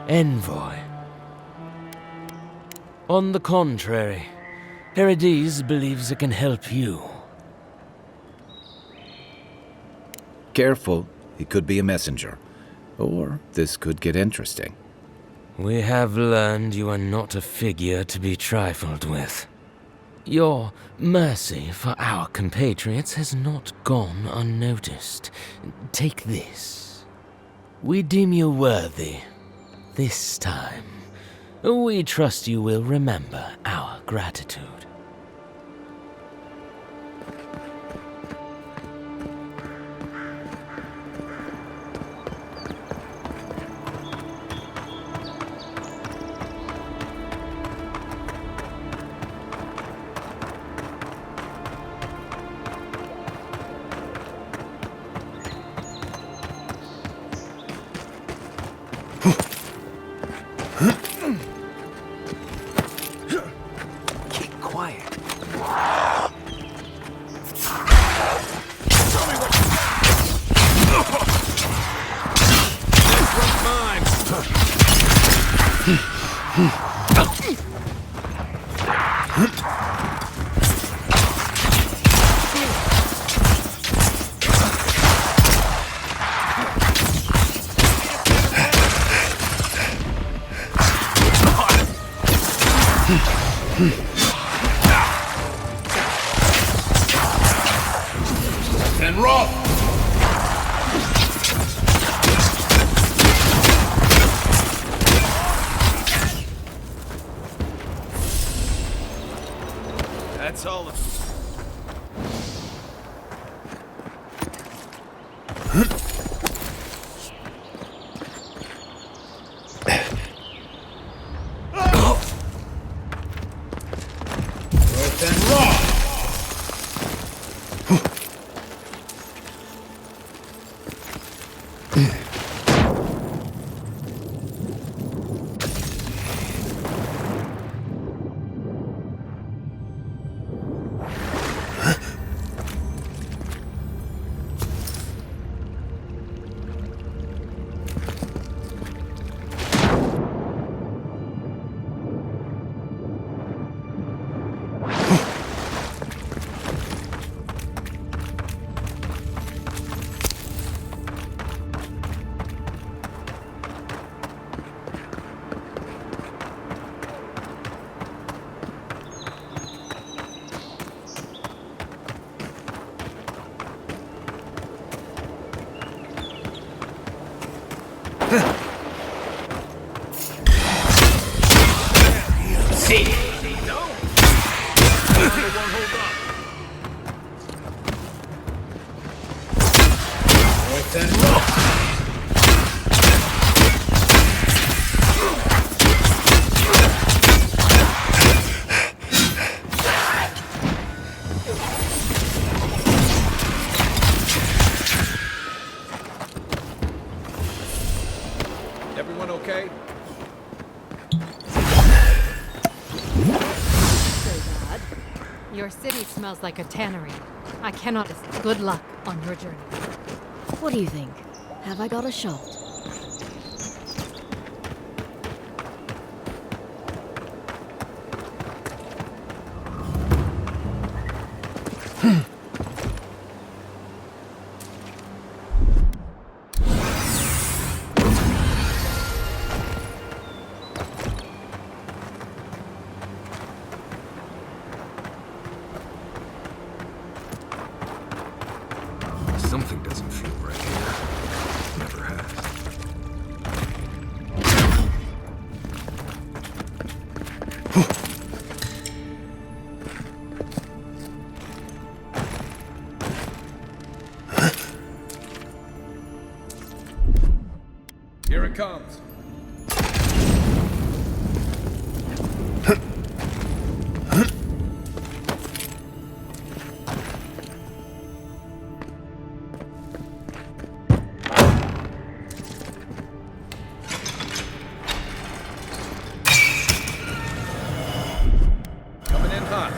envoy. On the contrary, Herodes believes it can help you. Careful, he could be a messenger. Or this could get interesting. We have learned you are not a figure to be trifled with. Your mercy for our compatriots has not gone unnoticed. Take this. We deem you worthy. This time, we trust you will remember our gratitude. Keep quiet. And roll! That's all of it. And roll! See? No! And roll! Everyone okay? So bad. Your city smells like a tannery. I cannot. Good luck on your journey. What do you think? Have I got a shot? Something doesn't feel right here. Never has. Here it comes. Coming in hot.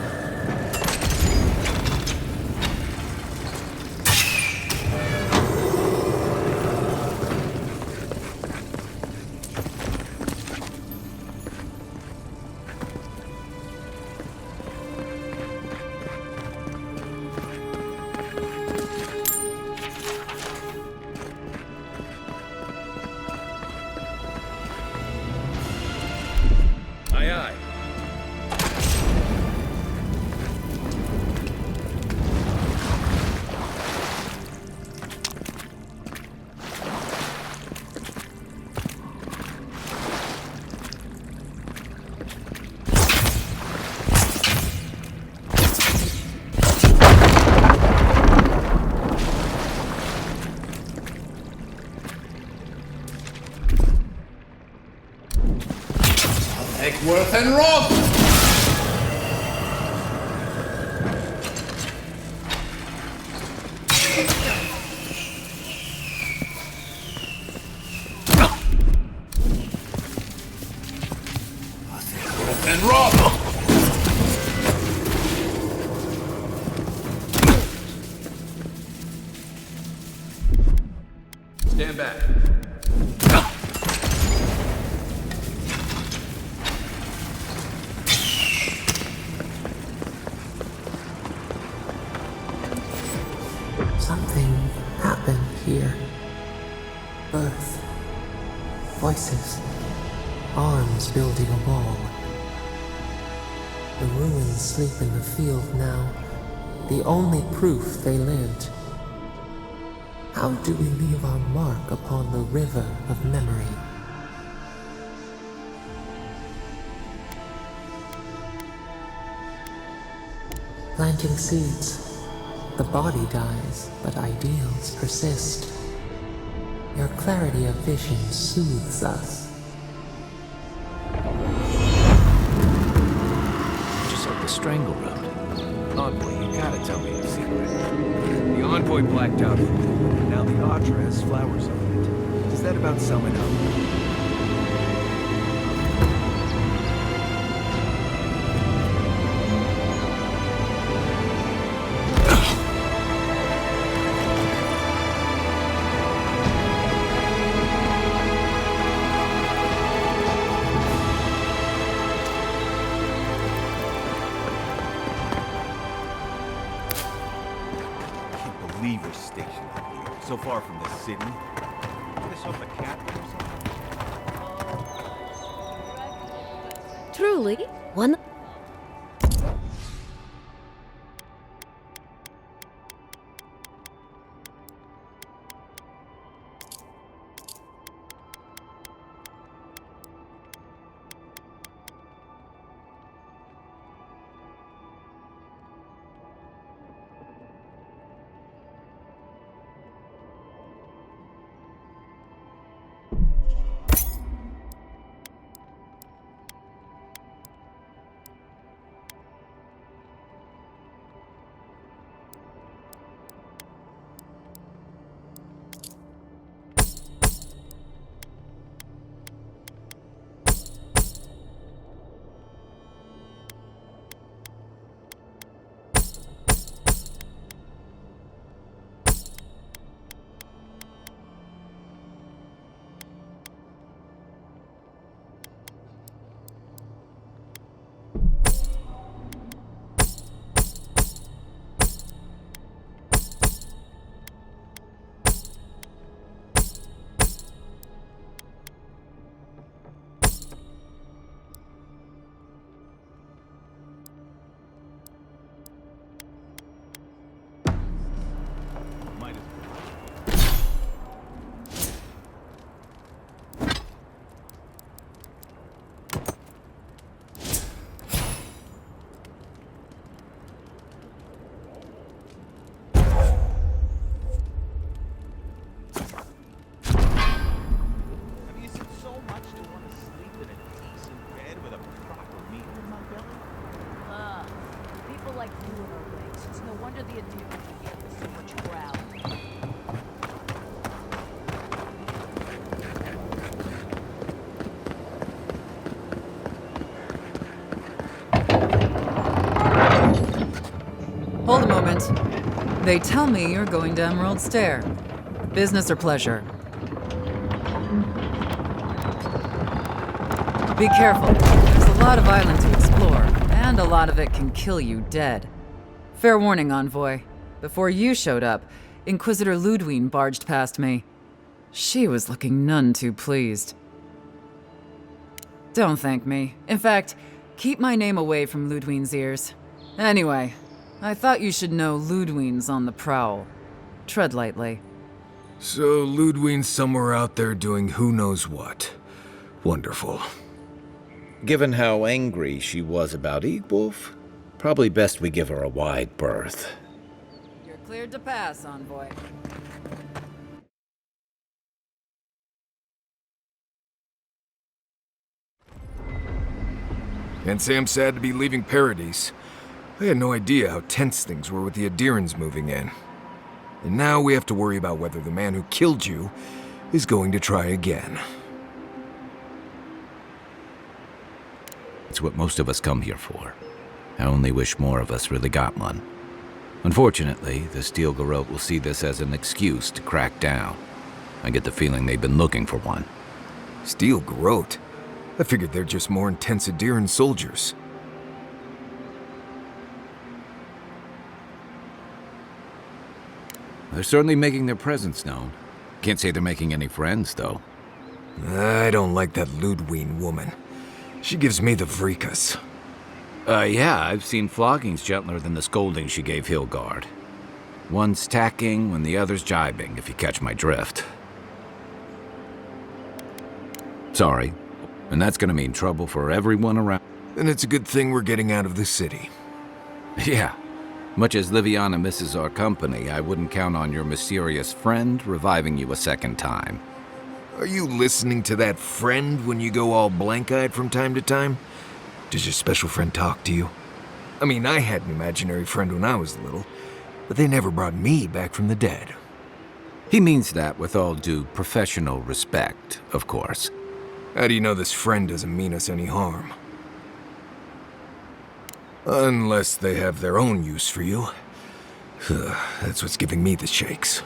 Worth and Roth! Worth and Roth! Stand back. Something happened here. Birth. Voices. Arms building a wall. The ruins sleep in the field now. The only proof they lived. How do we leave our mark upon the river of memory? Planting seeds. The body dies, but ideals persist. Your clarity of vision soothes us. Just up the strangle road. Envoy, you gotta tell me the secret. The Envoy blacked out for you, and now the Audra has flowers on it. Does that about sum it up? Leave your station out here, so far from the city. Piss off the captain or something? Truly, one. Hold a moment. They tell me you're going to Emerald Stair. Business or pleasure? Be careful. There's a lot of island to explore, and a lot of it can kill you dead. Fair warning, Envoy. Before you showed up, Inquisitor Ludwine barged past me. She was looking none too pleased. Don't thank me. In fact, keep my name away from Ludwine's ears. Anyway, I thought you should know Ludwine's on the prowl. Tread lightly. So Ludwine's somewhere out there doing who knows what. Wonderful. Given how angry she was about Eagwolf, probably best we give her a wide berth. You're cleared to pass, Envoy. Can't say I'm sad to be leaving Paradise. I had no idea how tense things were with the Adirans moving in. And now we have to worry about whether the man who killed you is going to try again. It's what most of us come here for. I only wish more of us really got one. Unfortunately, the Steel Garrote will see this as an excuse to crack down. I get the feeling they've been looking for one. Steel Garrote? I figured they're just more intense Adiran soldiers. They're certainly making their presence known. Can't say they're making any friends, though. I don't like that Ludwig woman. She gives me the freakus. Yeah, I've seen floggings gentler than the scolding she gave Hilgard. One's tacking when the other's jibing, if you catch my drift. Sorry, and that's gonna mean trouble for everyone around. And it's a good thing we're getting out of the city. Yeah. Much as Liviana misses our company, I wouldn't count on your mysterious friend reviving you a second time. Are you listening to that friend when you go all blank-eyed from time to time? Does your special friend talk to you? I mean, I had an imaginary friend when I was little, but they never brought me back from the dead. He means that with all due professional respect, of course. How do you know this friend doesn't mean us any harm? Unless they have their own use for you. That's what's giving me the shakes.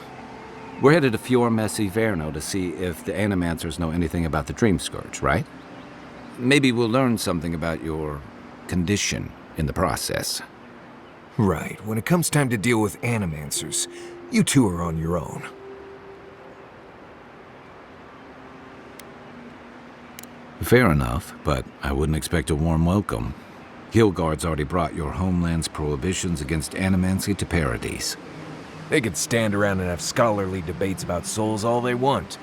We're headed to Fior Messi Verno to see if the Animancers know anything about the Dream Scourge, right? Maybe we'll learn something about your condition in the process. Right. When it comes time to deal with Animancers, you two are on your own. Fair enough, but I wouldn't expect a warm welcome. Hilgard's already brought your homeland's prohibitions against animancy to Paradise. They could stand around and have scholarly debates about souls all they want.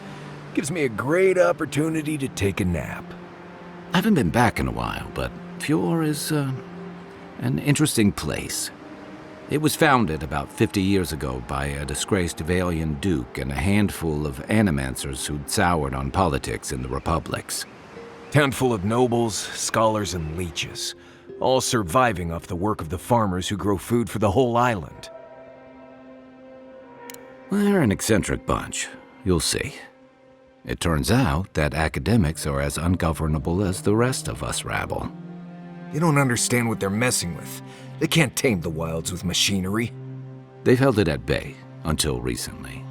Gives me a great opportunity to take a nap. I haven't been back in a while, but Fior is an interesting place. It was founded about 50 years ago by a disgraced Valian duke and a handful of animancers who'd soured on politics in the republics. Town full of nobles, scholars, and leeches, all surviving off the work of the farmers who grow food for the whole island. They're an eccentric bunch. You'll see. It turns out that academics are as ungovernable as the rest of us rabble. You don't understand what they're messing with. They can't tame the wilds with machinery. They've held it at bay until recently.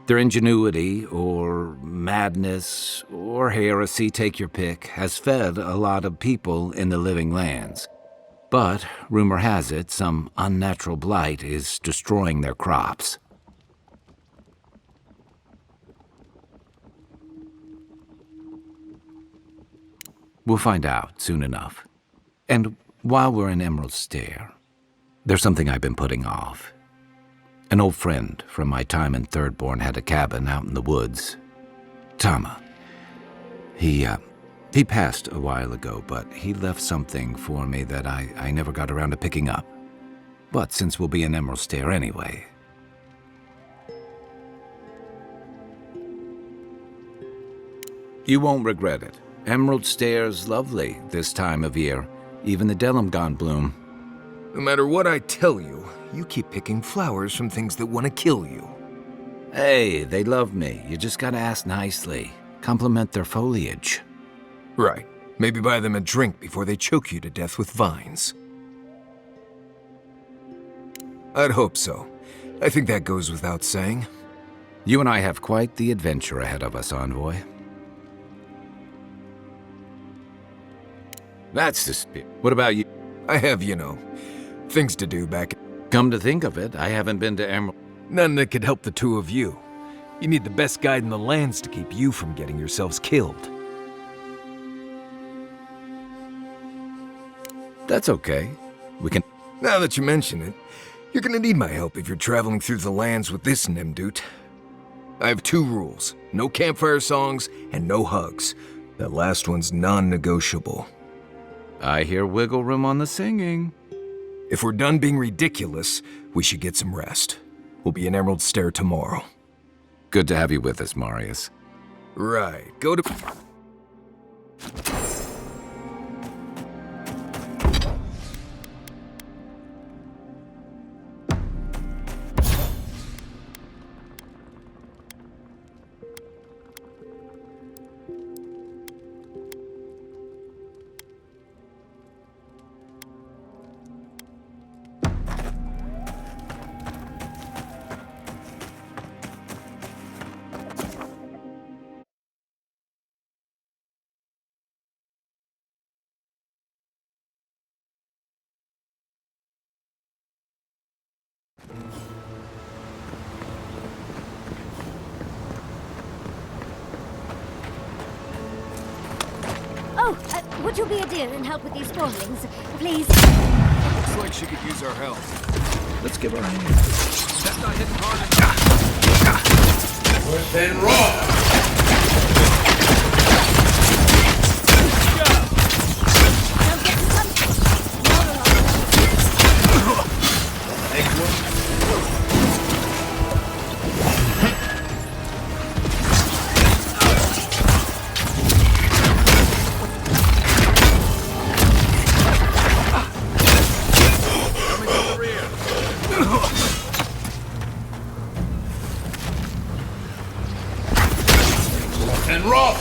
Their ingenuity, or madness, or heresy, take your pick, has fed a lot of people in the living lands. But, rumor has it, some unnatural blight is destroying their crops. We'll find out soon enough. And while we're in Emerald Stair, there's something I've been putting off. An old friend from my time in Thirdborn had a cabin out in the woods. Tama. He passed a while ago, but he left something for me that I never got around to picking up. But since we'll be in Emerald Stair anyway... You won't regret it. Emerald Stair's lovely this time of year. Even the Delimgon bloom. No matter what I tell you, you keep picking flowers from things that want to kill you. Hey, they love me. You just gotta ask nicely. Compliment their foliage. Right. Maybe buy them a drink before they choke you to death with vines. I'd hope so. I think that goes without saying. You and I have quite the adventure ahead of us, Envoy. That's the spirit. What about you? I have, things to do back. Come to think of it, I haven't been to Emerald. None that could help the two of you. You need the best guide in the lands to keep you from getting yourselves killed. That's okay. We can... Now that you mention it, you're gonna need my help if you're traveling through the lands with this Nimdut. I have 2 rules. No campfire songs and no hugs. That last one's non-negotiable. I hear wiggle room on the singing. If we're done being ridiculous, we should get some rest. We'll be in Emerald Stair tomorrow. Good to have you with us, Marius. Right. Go to... would you be a dear and help with these spoilings, please? Looks like she could use our help. Let's give her a hand. That's not hitting hard enough. Worse than rock! And rock!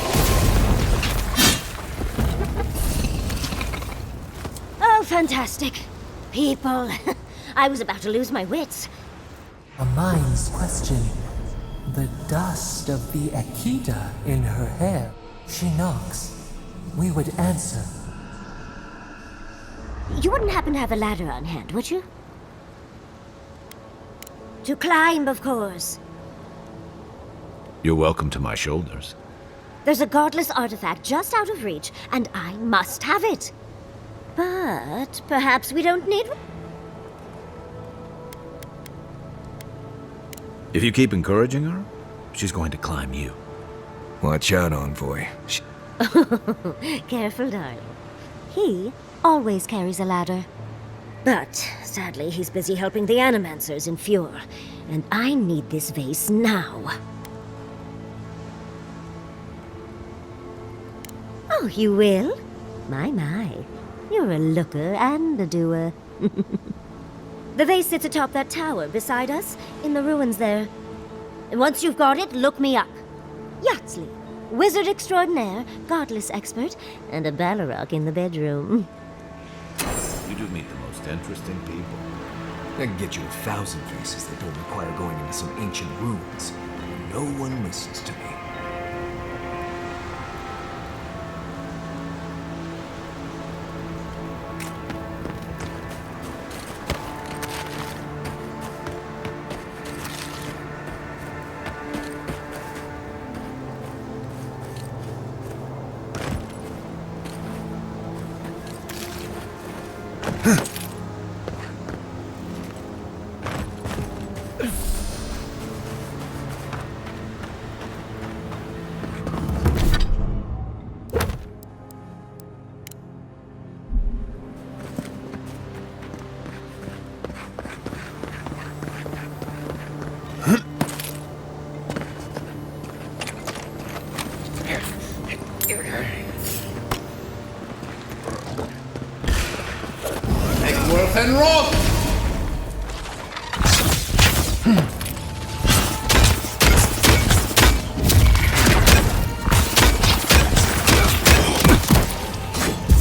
Oh, fantastic. People. I was about to lose my wits. A mind's question. The dust of the Akita in her hair. She knocks. We would answer. You wouldn't happen to have a ladder on hand, would you? To climb, of course. You're welcome to my shoulders. There's a godless artifact just out of reach, and I must have it. But perhaps we don't need one. If you keep encouraging her, she's going to climb you. Watch out, Envoy. Careful, darling. He always carries a ladder. But sadly, he's busy helping the Animancers in Fjord, and I need this vase now. Oh, you will? My. You're a looker and a doer. The vase sits atop that tower beside us, in the ruins there. And once you've got it, look me up. Yatsley, wizard extraordinaire, godless expert, and a Balrog in the bedroom. You do meet the most interesting people. I can get you 1,000 faces that don't require going into some ancient ruins. No one listens to me. Worth and rock!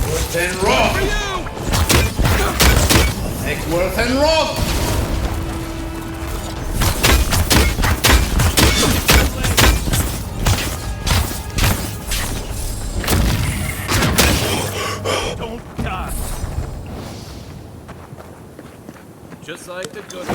Worth and rock! Worth and rock! Don't die! Just like the good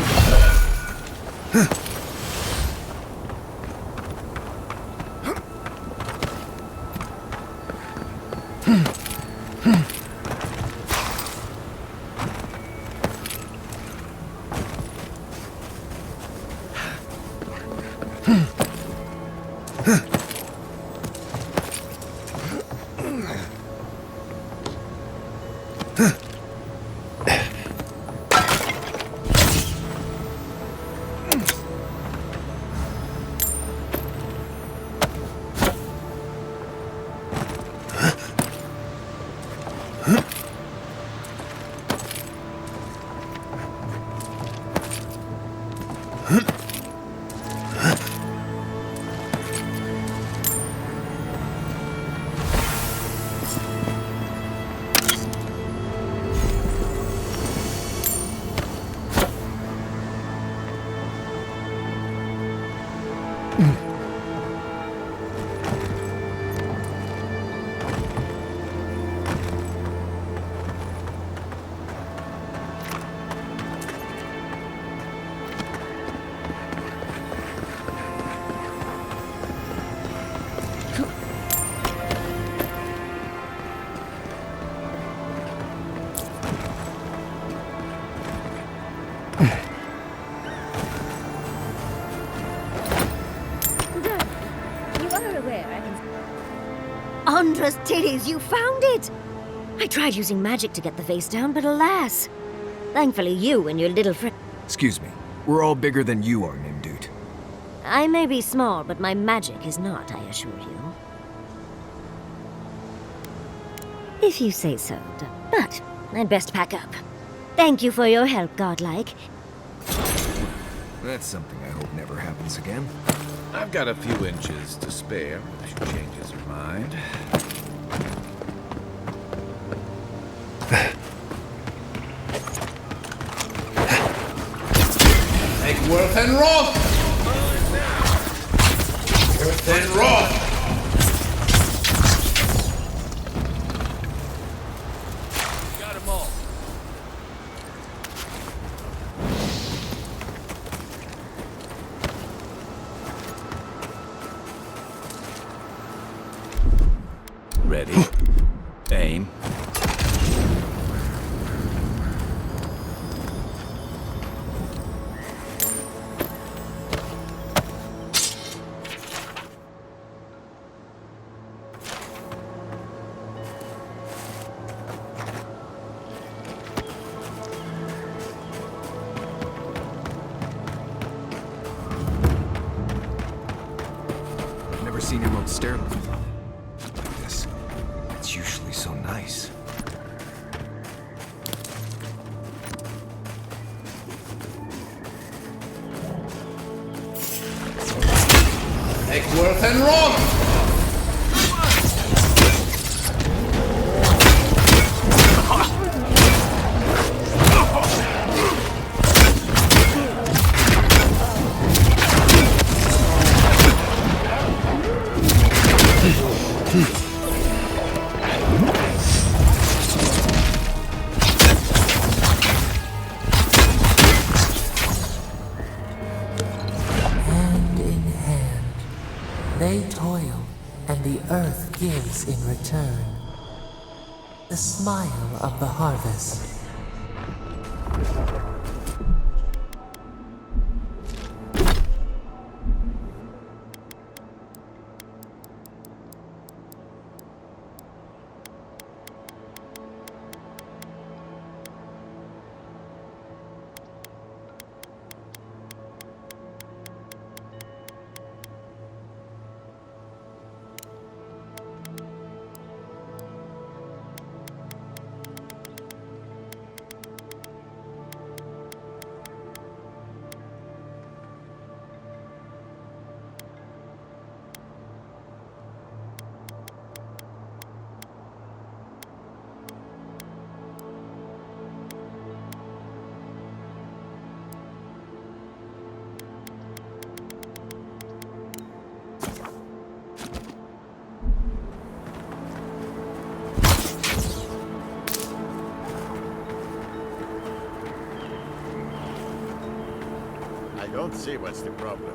swear I can... Andra's titties, you found it! I tried using magic to get the face down, but alas. Thankfully you and your little friend... Excuse me. We're all bigger than you are, Nimdude. I may be small, but my magic is not, I assure you. If you say so, but I'd best pack up. Thank you for your help, godlike. That's something I hope never happens again. I've got a few inches to spare if she changes her mind. Take Worth and Roth! Worth and Roth! Got 'em all. Ready? Aim. I've never seen Emerald stair like this. It's usually so nice. Take Worth and Roth! Hand in hand, they toil, and the earth gives in return. The smile of the harvest. I don't see what's the problem.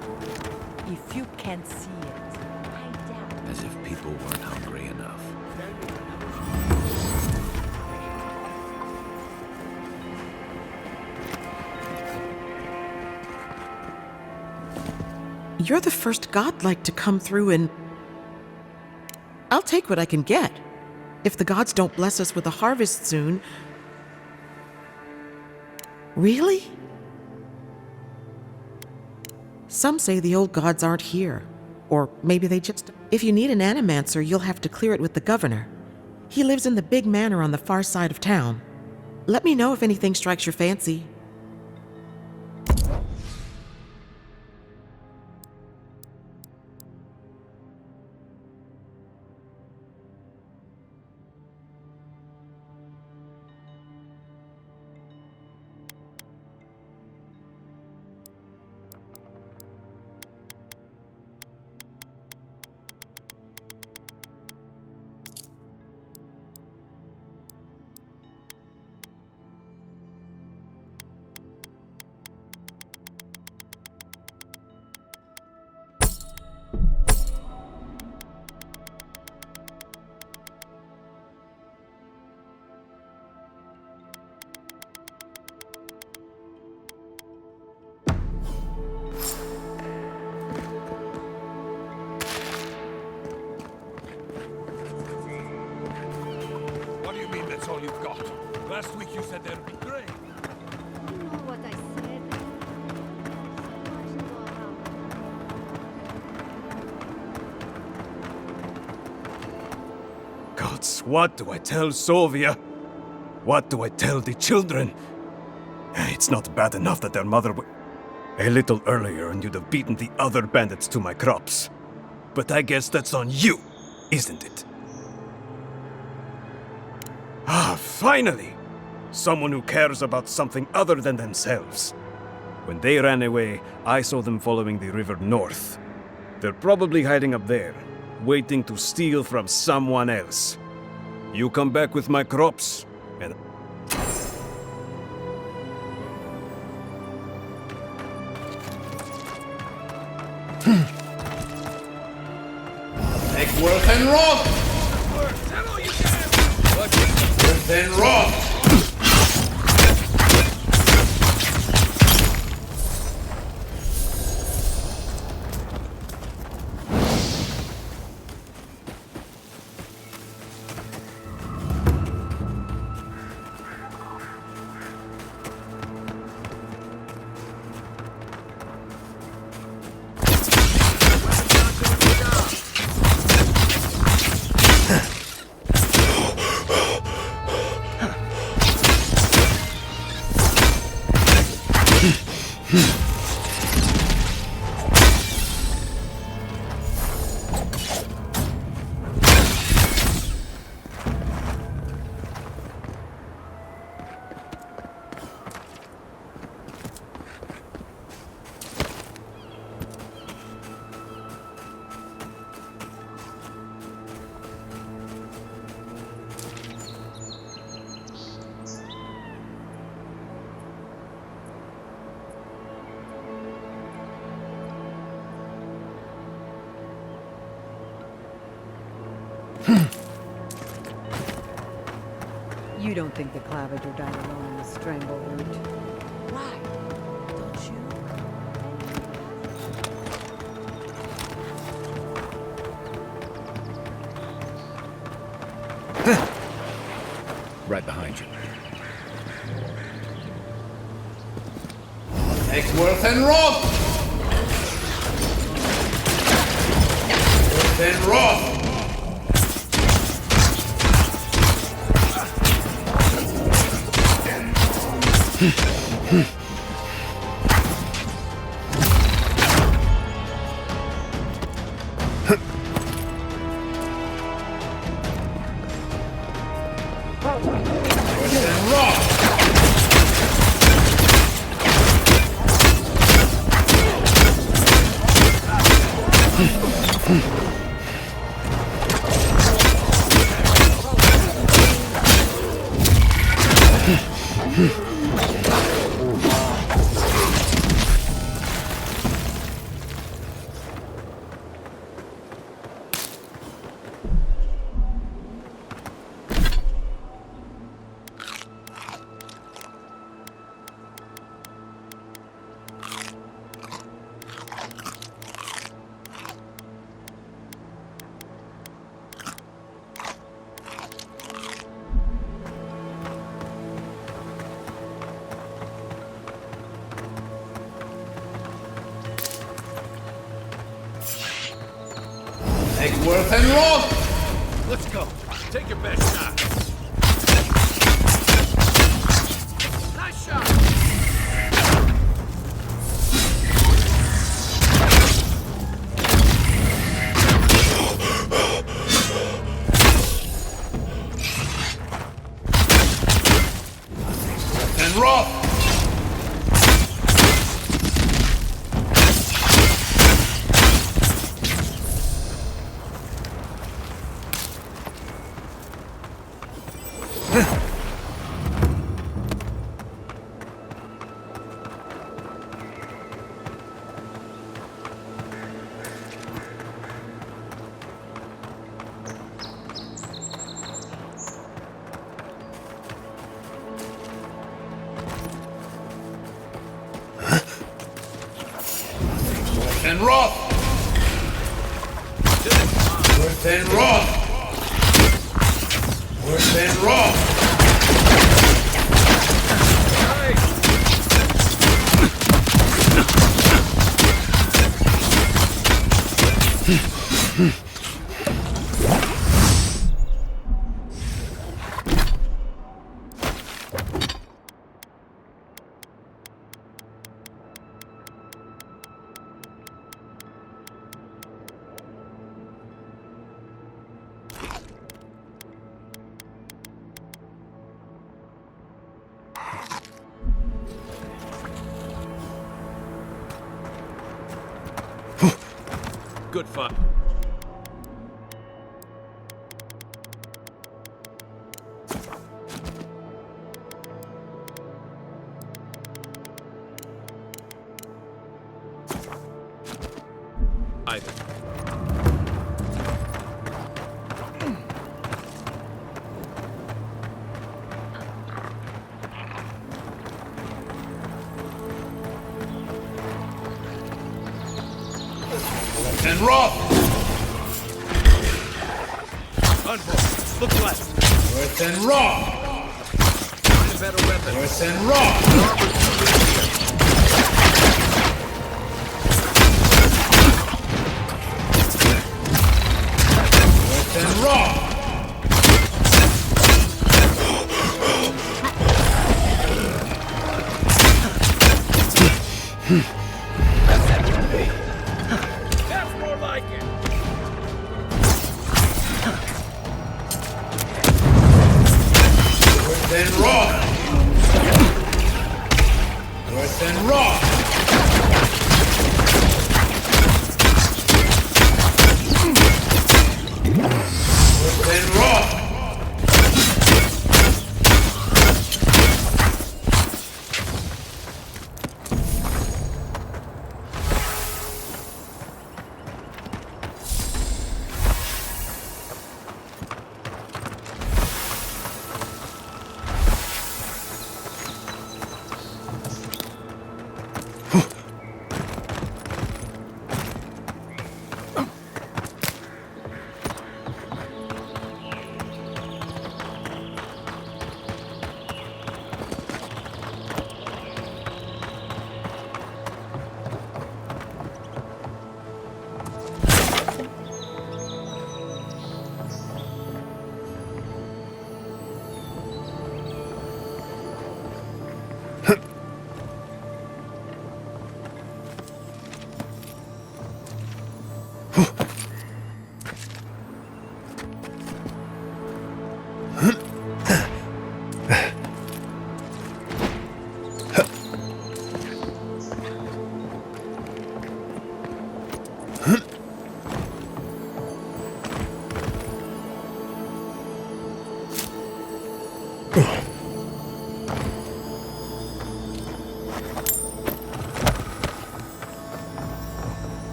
If you can't see it, I doubt. As if people weren't hungry enough. You're the first godlike to come through and... I'll take what I can get. If the gods don't bless us with a harvest soon... Really? Some say the old gods aren't here. Or maybe they just... If you need an animancer, you'll have to clear it with the governor. He lives in the big manor on the far side of town. Let me know if anything strikes your fancy. That's all you've got. Last week you said there'd be grain. You know what I said. So much to go around. Gods, what do I tell Sovia? What do I tell the children? It's not bad enough that their mother a little earlier and you'd have beaten the other bandits to my crops. But I guess that's on you, isn't it? Ah, finally! Someone who cares about something other than themselves. When they ran away, I saw them following the river north. They're probably hiding up there, waiting to steal from someone else. You come back with my crops, and Take worth and rot! Worth and rot! You don't think the Clavager died alone in the strangleroot? Why? Don't Right behind you. Take worth and rot! Worth and rot! Take worth and rot! let's go. Take your best shot. Nice shot. And rot! And rot! Worth and rot! Worth and rot! Good fun. Either. And Roth! Unbolt. Look left. Worth and Roth! Find a better weapon. Worth and Roth! Worth and Roth! That's more like it. Worth and Roth! Worth and Roth! Worth and Roth!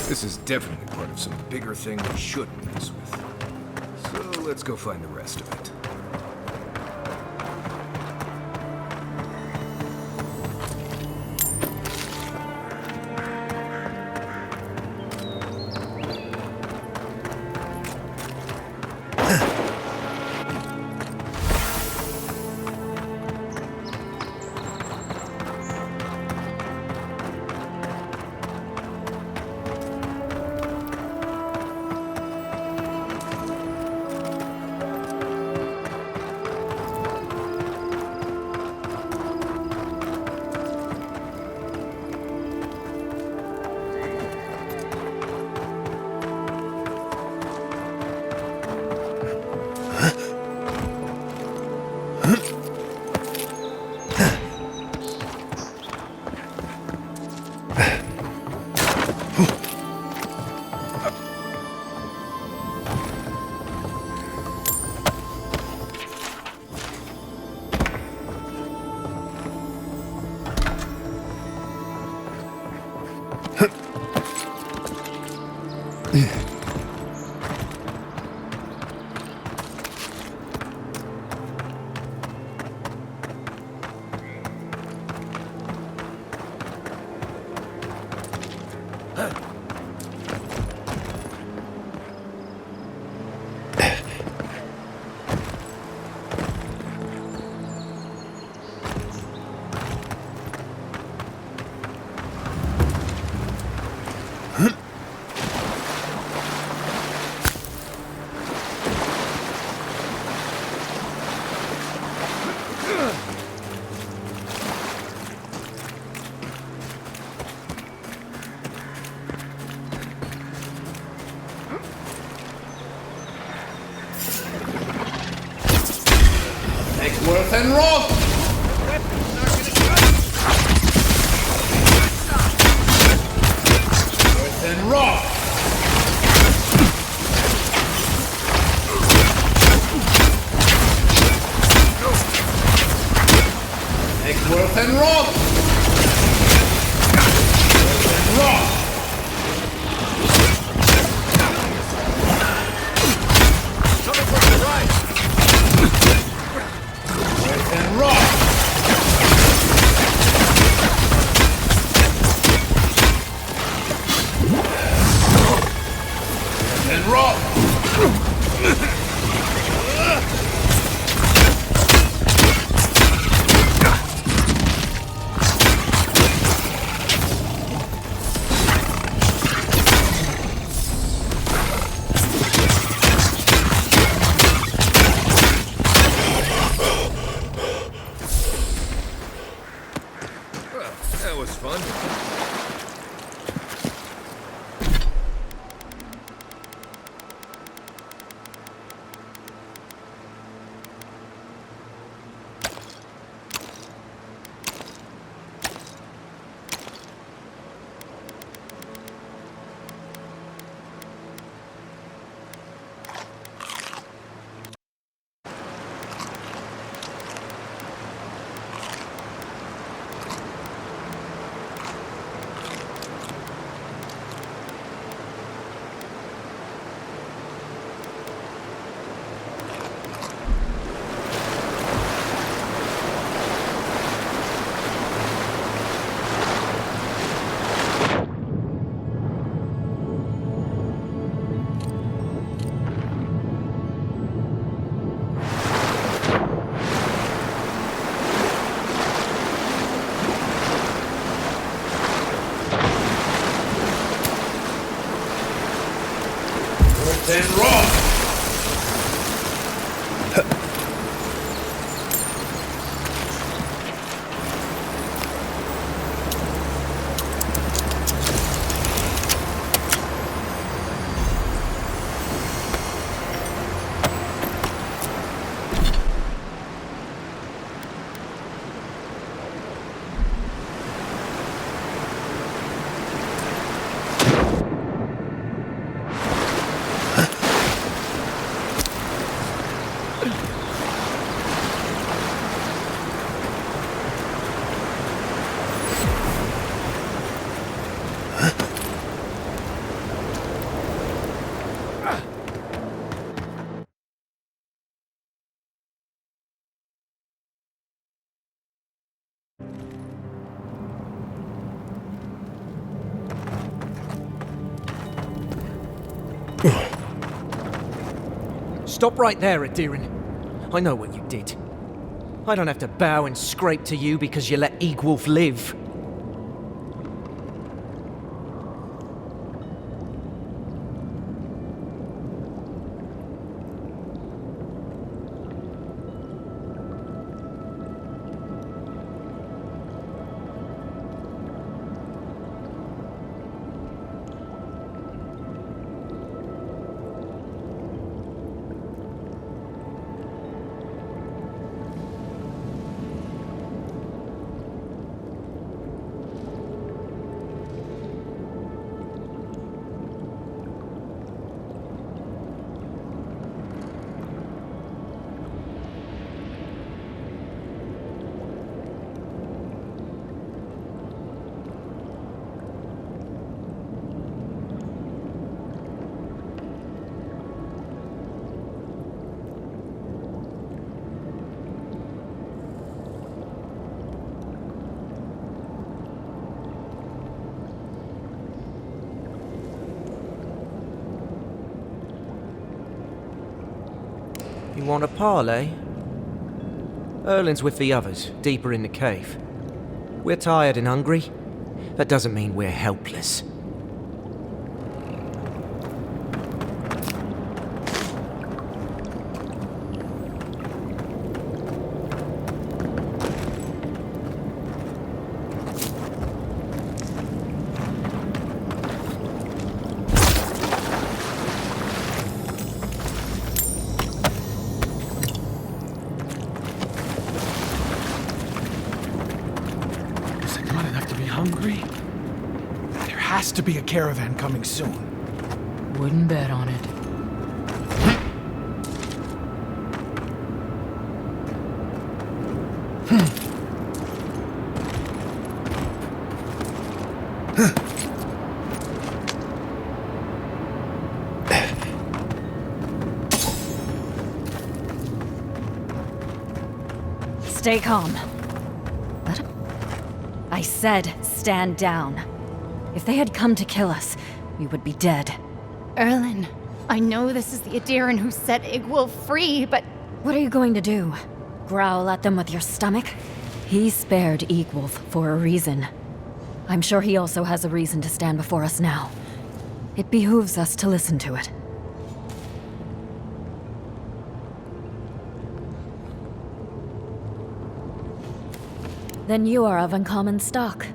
This is definitely part of some bigger thing we shouldn't mess with. So let's go find the rest of it. Worth and Roth! Worth and Roth! Eggsworth and Roth! Worth and Roth! Coming from the right! And rock! And rock! That was fun. And rock! Stop right there, Adirin. I know what you did. I don't have to bow and scrape to you because you let Eagwolf live. want a parley? Erlin's with the others, deeper in the cave. We're tired and hungry. That doesn't mean we're helpless. Hungry? There has to be a caravan coming soon. Wouldn't bet on it. Stay calm. I said, stand down. If they had come to kill us, we would be dead. Erlin, I know this is the Adiran who set Igwulf free, but... What are you going to do? Growl at them with your stomach? He spared Igwulf for a reason. I'm sure he also has a reason to stand before us now. It behooves us to listen to it. Then you are of uncommon stock.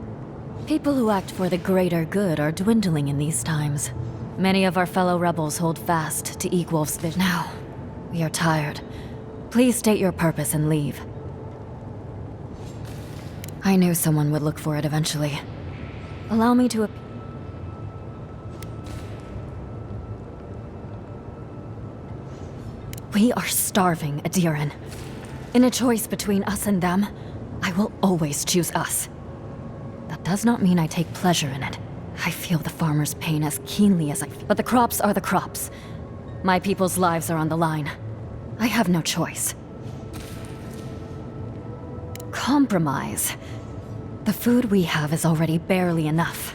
People who act for the greater good are dwindling in these times. Many of our fellow rebels hold fast to Igwulf's vision. Now, we are tired. Please state your purpose and leave. I knew someone would look for it eventually. Allow me to... We are starving, Adiran. In a choice between us and them, I will always choose us. That does not mean I take pleasure in it. I feel the farmer's pain as keenly as I feel. But the crops are the crops. My people's lives are on the line. I have no choice. Compromise. The food we have is already barely enough.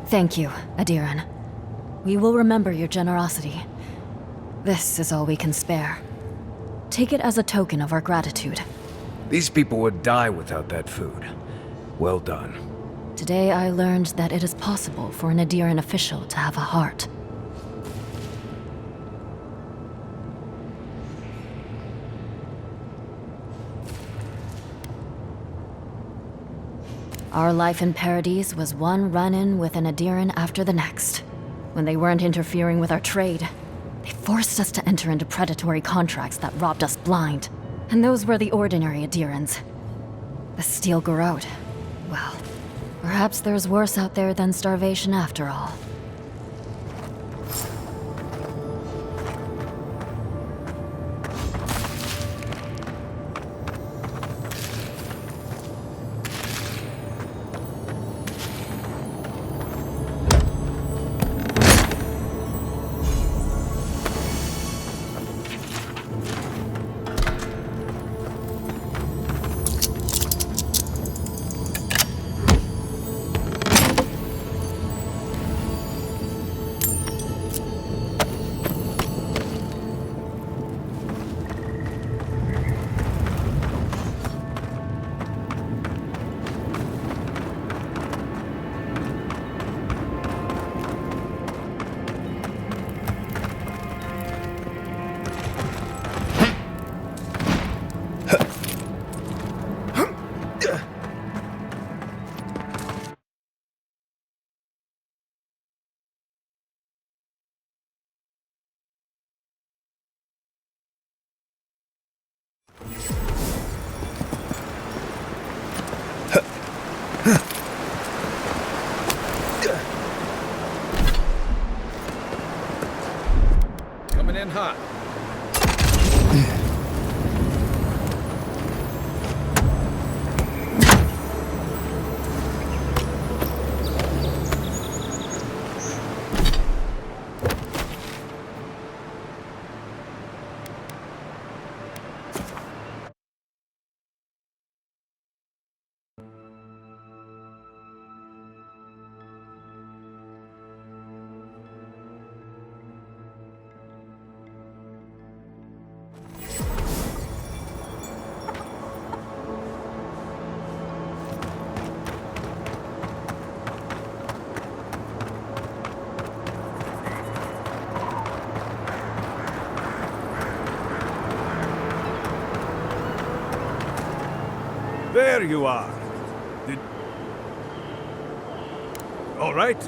Thank you, Adiran. We will remember your generosity. This is all we can spare. Take it as a token of our gratitude. These people would die without that food. Well done. Today I learned that it is possible for an Adiran official to have a heart. Our life in Paradise was one run-in with an Adiran after the next. When they weren't interfering with our trade, they forced us to enter into predatory contracts that robbed us blind. And those were the ordinary Adirans. The Steel Garrote. Well, perhaps there's worse out there than starvation after all. Coming in hot. There you are. Did... All right.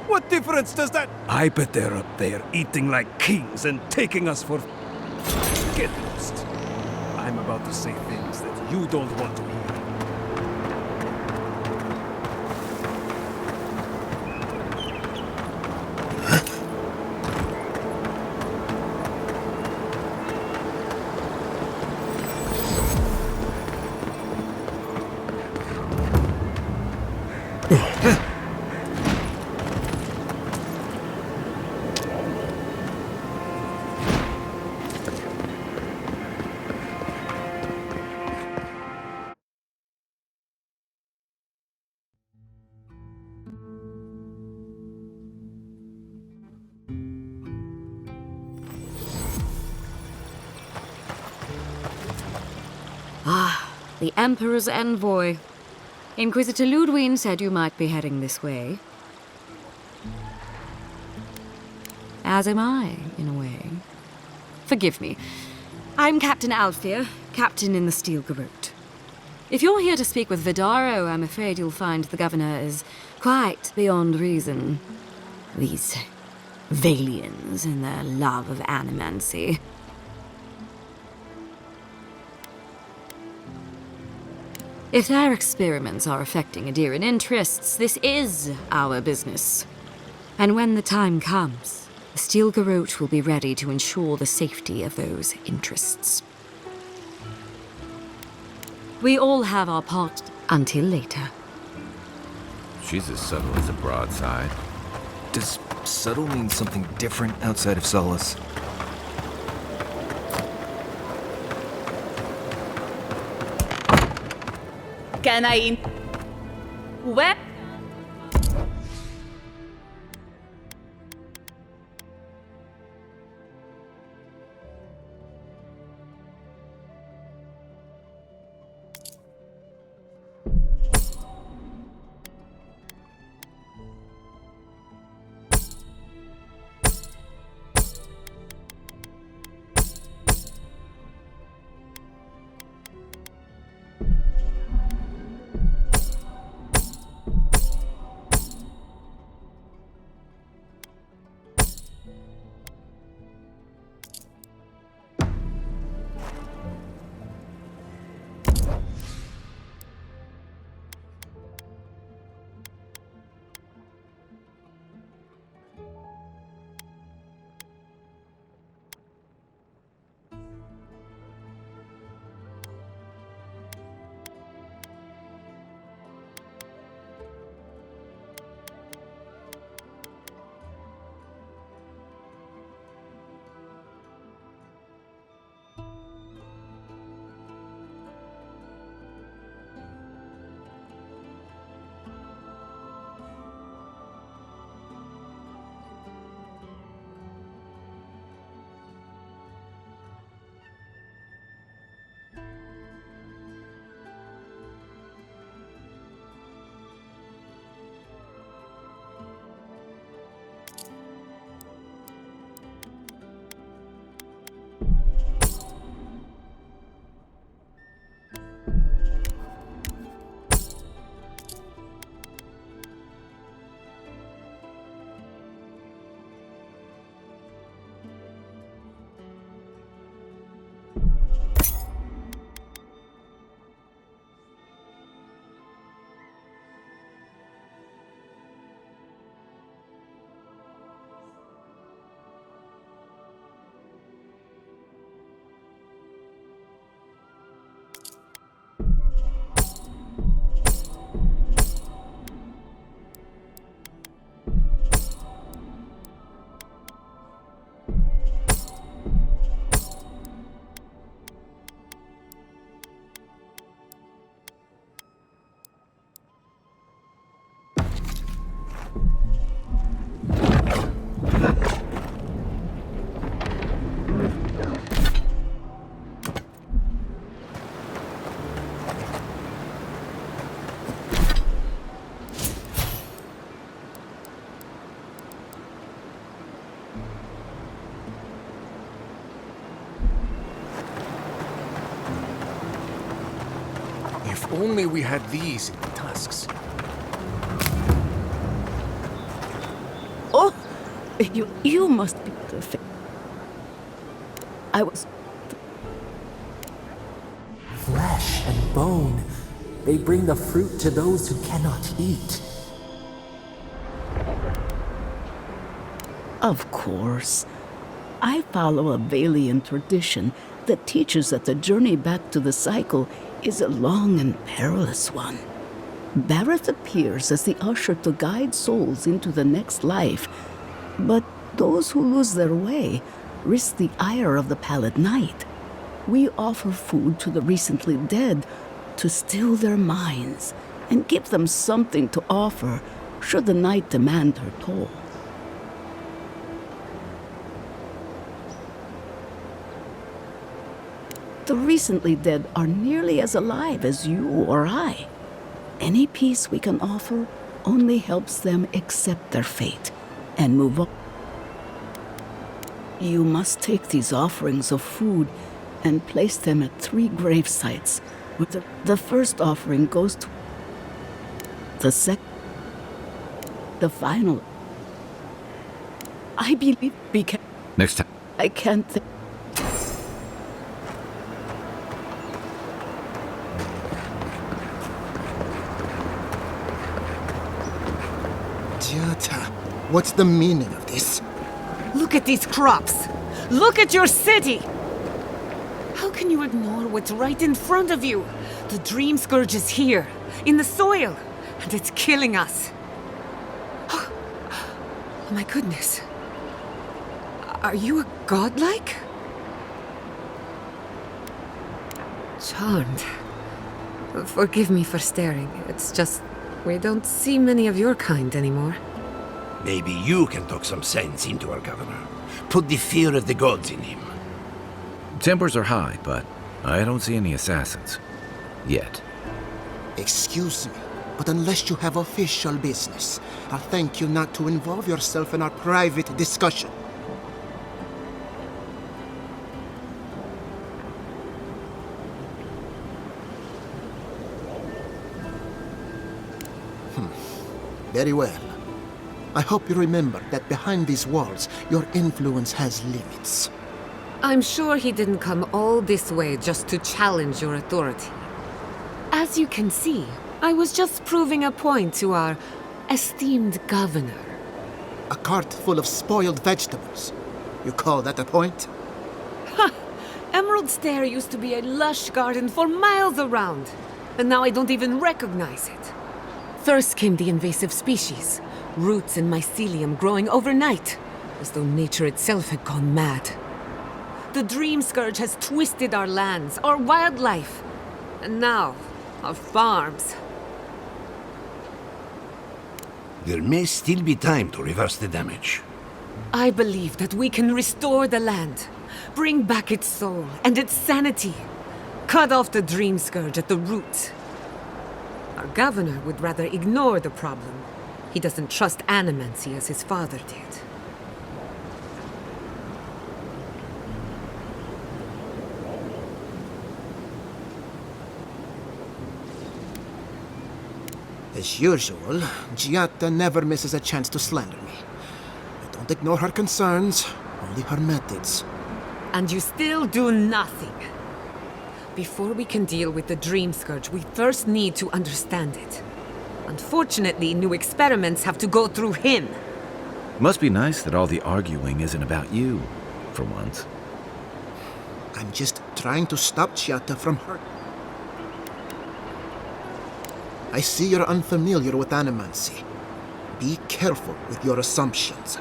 What difference does that... I bet they're up there eating like kings and taking us for... Get lost. I'm about to say things that you don't want to hear. Ah, the Emperor's envoy. Inquisitor Ludwig said you might be heading this way. As am I, in a way. Forgive me. I'm Captain Alfia, captain in the Steel Garrote. If you're here to speak with Vidaro, I'm afraid you'll find the governor is quite beyond reason. These Valians and their love of animancy. If their experiments are affecting Adiran interests, this is our business. And when the time comes, the Steel Garrote will be ready to ensure the safety of those interests. We all have our part until later. She's as subtle as a broadside. Does subtle mean something different outside of Solace? Can I Where? only we had these in the tusks. Oh, you must be perfect. I was... Flesh and bone. They bring the fruit to those who cannot eat. Of course. I follow a Valian tradition that teaches that the journey back to the cycle is a long and perilous one. Barrett appears as the usher to guide souls into the next life, but those who lose their way risk the ire of the Pallid Knight. We offer food to the recently dead to still their minds and give them something to offer should the Knight demand her toll. The recently dead are nearly as alive as you or I. Any peace we can offer only helps them accept their fate and move on. You must take these offerings of food and place them at 3 grave sites. The first offering goes to the second, the final. I believe we can. Next time. I can't think. Jata, what's the meaning of this? Look at these crops. Look at your city. How can you ignore what's right in front of you? The dream scourge is here, in the soil, and it's killing us. Oh my goodness. Are you a godlike? Charmed. Forgive me for staring. It's just, we don't see many of your kind anymore. Maybe you can talk some sense into our governor. Put the fear of the gods in him. Tempers are high, but I don't see any assassins. Yet. Excuse me, but unless you have official business, I'll thank you not to involve yourself in our private discussion. Very well. I hope you remember that behind these walls, your influence has limits. I'm sure he didn't come all this way just to challenge your authority. As you can see, I was just proving a point to our esteemed governor. A cart full of spoiled vegetables. You call that a point? Ha! Emerald Stair used to be a lush garden for miles around, and now I don't even recognize it. First came the invasive species, roots and mycelium growing overnight, as though nature itself had gone mad. The Dream Scourge has twisted our lands, our wildlife, and now, our farms. There may still be time to reverse the damage. I believe that we can restore the land, bring back its soul and its sanity, cut off the Dream Scourge at the root. Our governor would rather ignore the problem. He doesn't trust animancy as his father did. As usual, Giatta never misses a chance to slander me. I don't ignore her concerns, only her methods. And you still do nothing. Before we can deal with the Dream Scourge, we first need to understand it. Unfortunately, new experiments have to go through him. Must be nice that all the arguing isn't about you, for once. I'm just trying to stop Giatta from hurt. I see you're unfamiliar with animancy. Be careful with your assumptions.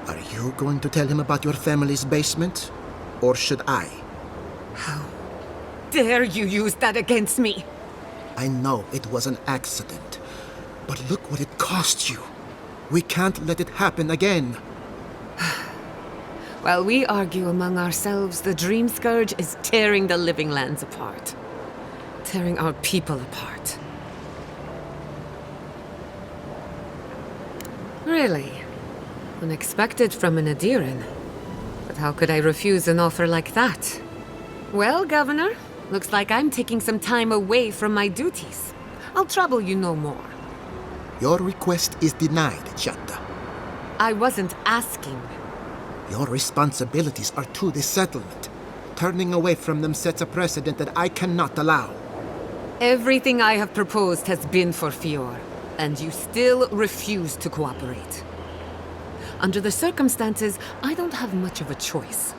Are you going to tell him about your family's basement? Or should I? How dare you use that against me? I know it was an accident, but look what it cost you. We can't let it happen again. While we argue among ourselves, the Dream Scourge is tearing the living lands apart. Tearing our people apart. Really? Unexpected from an Adiran. But how could I refuse an offer like that? Well, Governor, Looks like I'm taking some time away from my duties. I'll trouble you no more. Your request is denied, Giatta. I wasn't asking. Your responsibilities are to the settlement. Turning away from them sets a precedent that I cannot allow. Everything I have proposed has been for Fior, and you still refuse to cooperate. Under the circumstances, I don't have much of a choice.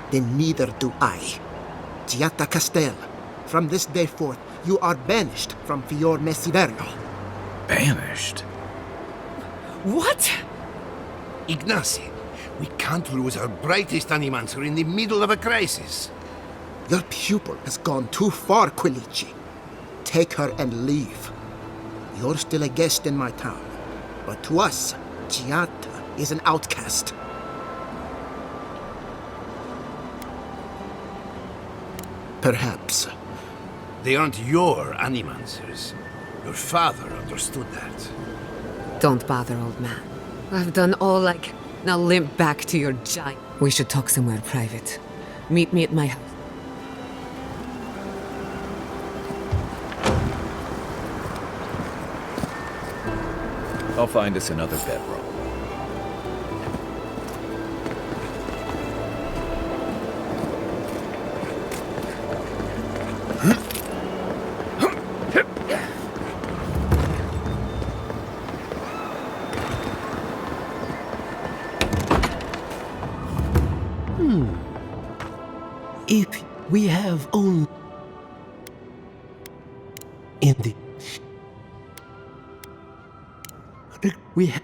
Then neither do I. Giatta Castel, from this day forth, you are banished from Fior Messiverno. Banished? What? Ignacy, we can't lose our brightest animancer in the middle of a crisis. Your pupil has gone too far, Quilici. Take her and leave. You're still a guest in my town, but to us, Giatta is an outcast. Perhaps. They aren't your animancers. Your father understood that. Don't bother, old man. I've done all I can. Now limp back to your giant. We should talk somewhere private. Meet me at my house. I'll find us another bedroom. If we have only in the we have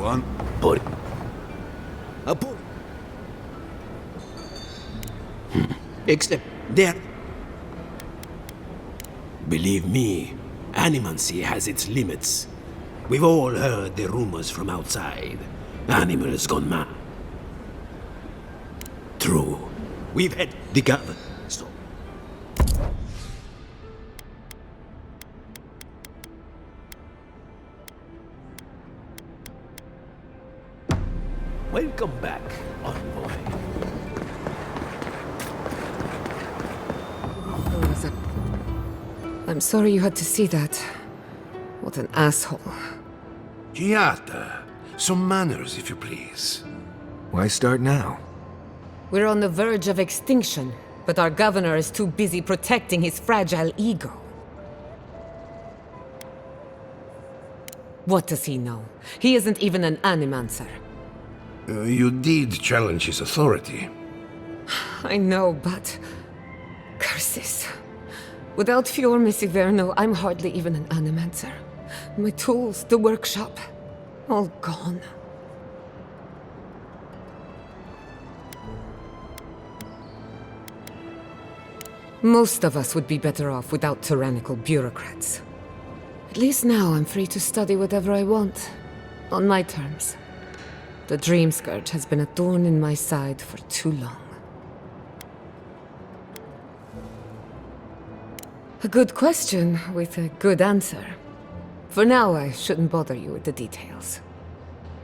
one. Put. A put. Except there. Believe me, animancy has its limits. We've all heard the rumors from outside. Animals gone mad. True. We've had the governor. So. Welcome back, envoy. I'm sorry you had to see that. What an asshole. Giatta, some manners, if you please. Why start now? We're on the verge of extinction, but our governor is too busy protecting his fragile ego. What does he know? He isn't even an animancer. You did challenge his authority. I know, but... curses. Without Fior Messiverno, I'm hardly even an animancer. My tools, the workshop, all gone. Most of us would be better off without tyrannical bureaucrats. At least now I'm free to study whatever I want, on my terms. The Dream Scourge has been a thorn in my side for too long. A good question with a good answer. For now, I shouldn't bother you with the details.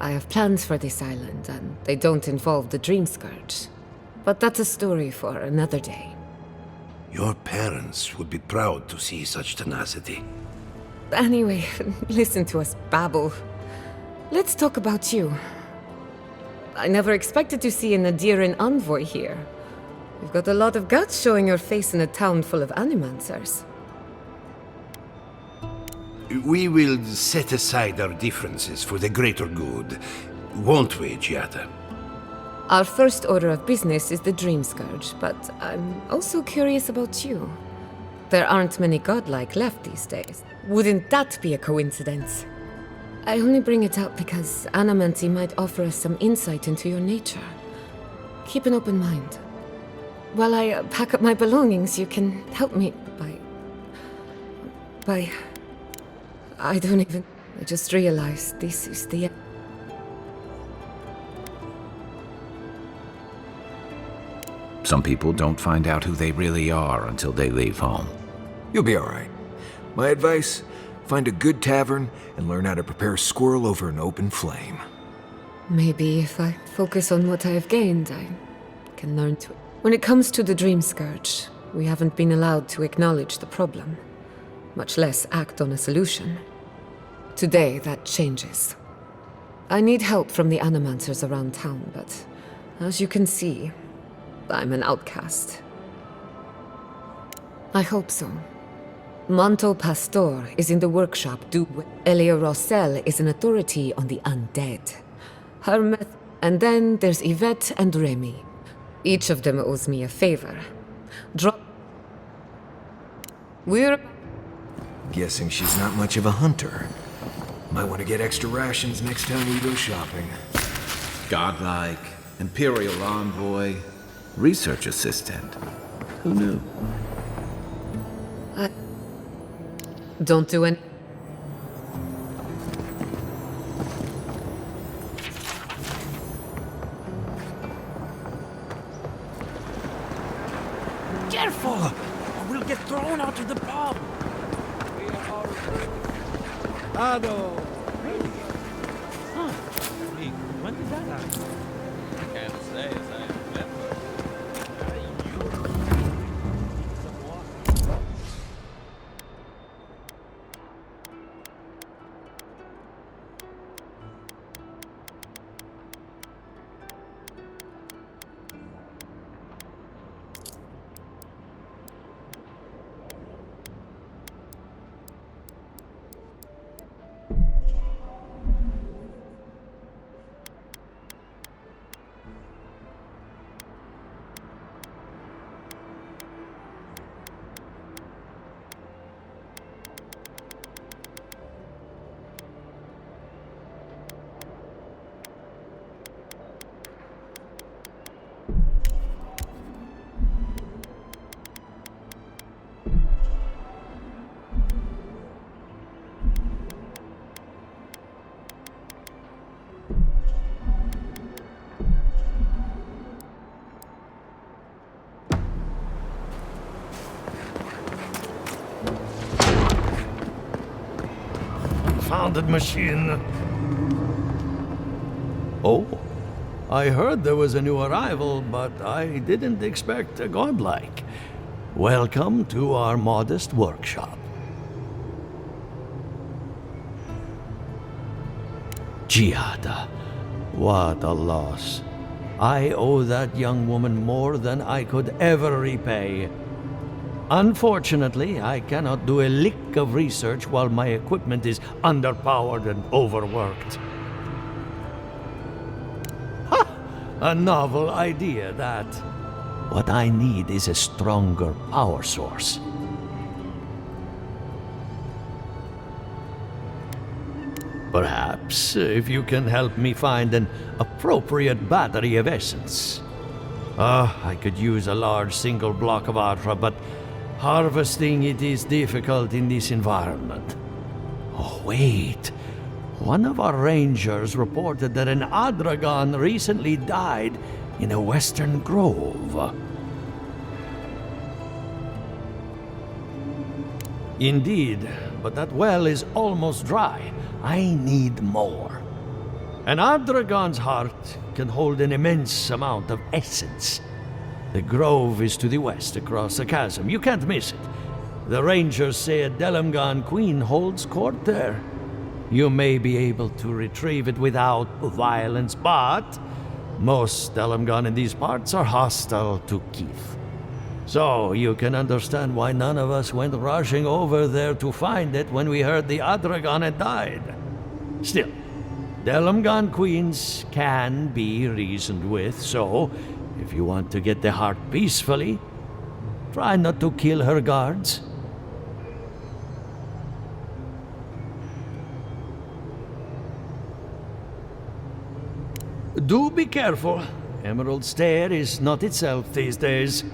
I have plans for this island, and they don't involve the Dream Scourge. But that's a story for another day. Your parents would be proud to see such tenacity. Anyway, listen to us babble. Let's talk about you. I never expected to see an Adiran envoy here. You've got a lot of guts showing your face in a town full of animancers. We will set aside our differences for the greater good, won't we, Giatta? Our first order of business is the Dream Scourge, but I'm also curious about you. There aren't many godlike left these days. Wouldn't that be a coincidence? I only bring it up because Anamancy might offer us some insight into your nature. Keep an open mind. while I pack up my belongings, you can help me by... I don't even... I just realized this is the... Some people don't find out who they really are until they leave home. You'll be alright. My advice, find a good tavern and learn how to prepare a squirrel over an open flame. Maybe if I focus on what I have gained, I can learn to... When it comes to the Dream Scourge, we haven't been allowed to acknowledge the problem, much less act on a solution. Today, that changes. I need help from the animancers around town, but as you can see, I'm an outcast. I hope so. Manto Pastor is in the workshop. Elia Rossell is an authority on the undead. And then there's Yvette and Remy. Each of them owes me a favor. We're... Guessing she's not much of a hunter. Might want to get extra rations next time we go shopping. Godlike, Imperial Envoy, Research Assistant. Who knew? Don't do any... Careful! Or we'll get thrown out of the pub! Ado! Really? Huh. Hey, when did that happen? Can't say as I remember. Confounded machine. Oh, I heard there was a new arrival, but I didn't expect a godlike. Welcome to our modest workshop. Giada, what a loss. I owe that young woman more than I could ever repay. Unfortunately, I cannot do a lick of research while my equipment is underpowered and overworked. Ha! A novel idea, that. What I need is a stronger power source. Perhaps, if you can help me find an appropriate battery of essence. I could use a large single block of Atra, but harvesting it is difficult in this environment. Oh, wait. One of our rangers reported that an Adragon recently died in a western grove. Indeed, but that well is almost dry. I need more. An Adragon's heart can hold an immense amount of essence. The grove is to the west, across the chasm. You can't miss it. The rangers say a Delamgan queen holds court there. You may be able to retrieve it without violence, but most Delamgan in these parts are hostile to Keith. So you can understand why none of us went rushing over there to find it when we heard the Adragon had died. Still, Delamgan queens can be reasoned with, so if you want to get the heart peacefully, try not to kill her guards. Do be careful. Emerald Stair is not itself these days.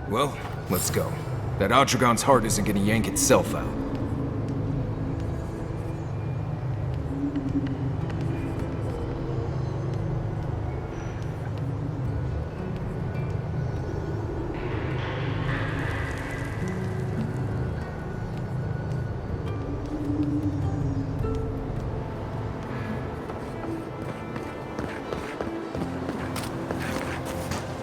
Well, let's go. That Adragon's heart isn't gonna yank itself out.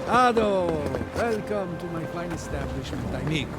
Ado! Welcome to my fine establishment, amigo.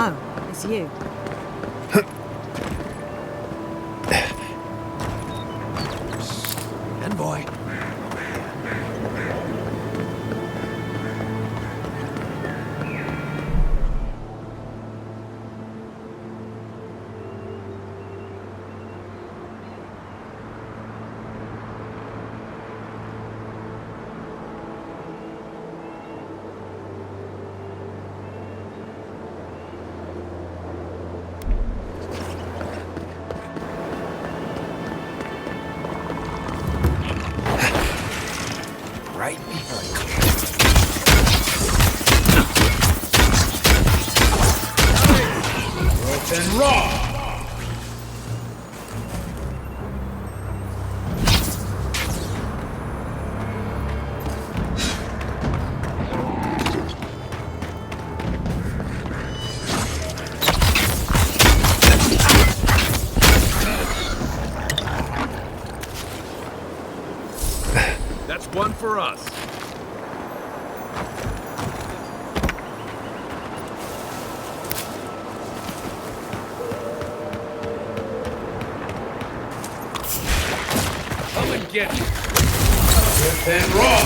Oh, it's you. Envoy. Right behind you. Rough and raw! That's one for us. Come and get me. Rough and raw!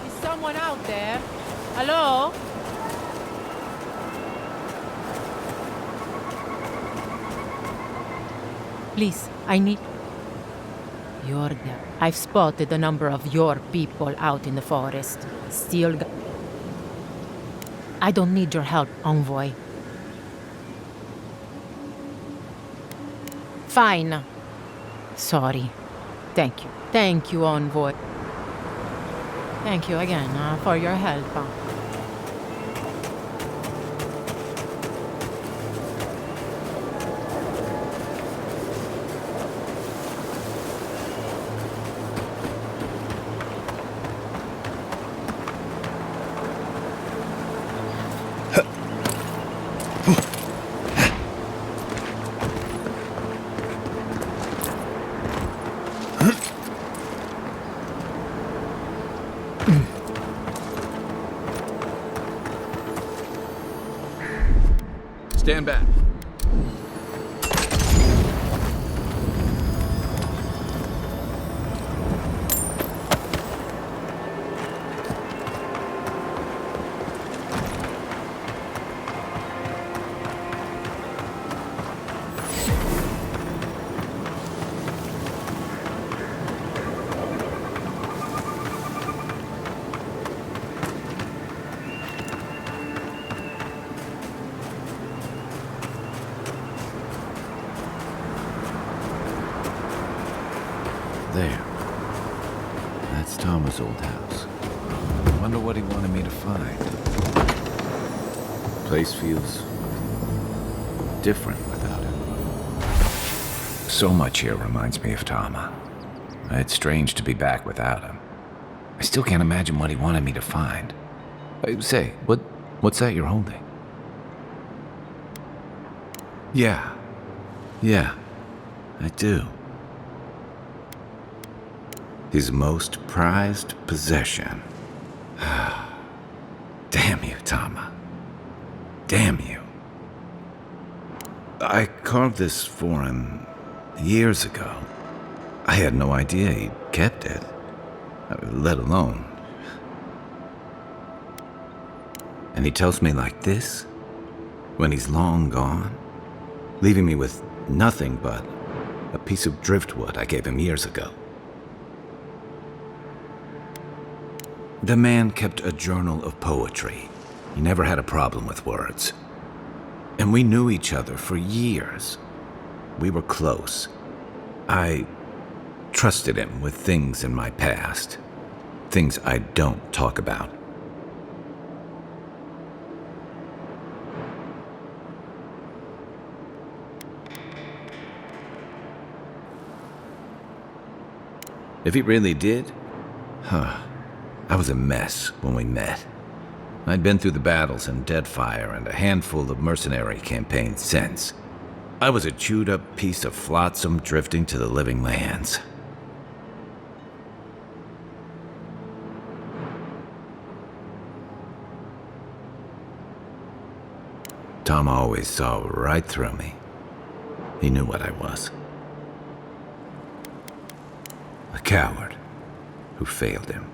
Is someone out there? Hello? Please, I need... You're there. I've spotted a number of your people out in the forest. I don't need your help, envoy. Fine. Sorry. Thank you. Thank you, envoy. Thank you again for your help. Stand back. There. That's Thomas' old house. Wonder what he wanted me to find. Place feels different without him. So much here reminds me of Tama. It's strange to be back without him. I still can't imagine what he wanted me to find. Say, what's that you're holding? Yeah. I do. His most prized possession. Damn you, Tama. Damn you. I carved this for him years ago. I had no idea he'd kept it, let alone. And he tells me like this, when he's long gone, leaving me with nothing but a piece of driftwood I gave him years ago. The man kept a journal of poetry. He never had a problem with words. And we knew each other for years. We were close. I trusted him with things in my past. Things I don't talk about. If he really did, I was a mess when we met. I'd been through the battles in Deadfire and a handful of mercenary campaigns since. I was a chewed-up piece of flotsam drifting to the living lands. Tom always saw right through me. He knew what I was. A coward who failed him.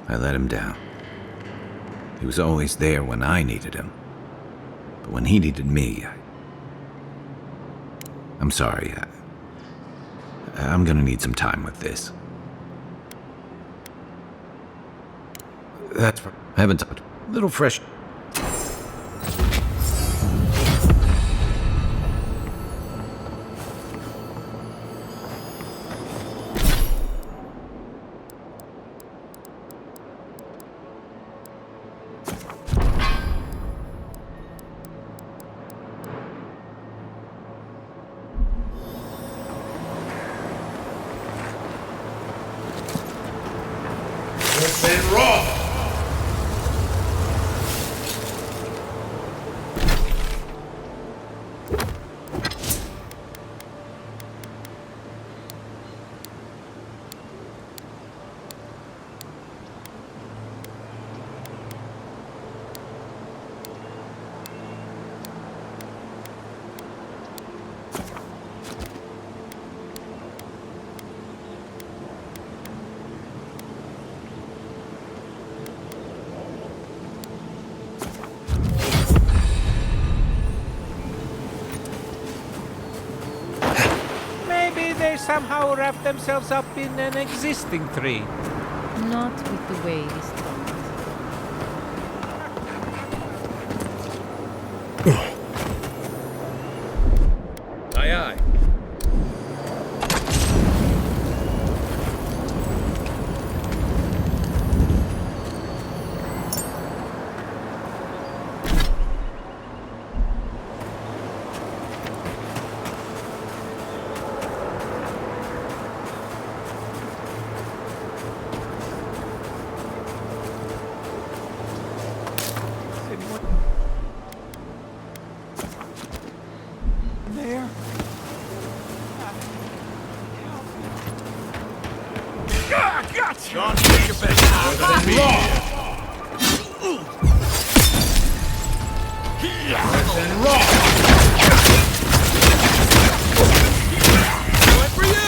I let him down. He was always there when I needed him. But when he needed me, I'm sorry. I'm gonna need some time with this. That's... I haven't talked. A little fresh... They somehow wrap themselves up in an existing tree. Not with the way this started. Aye, aye. Don't take your best more than me. And raw. Going for you.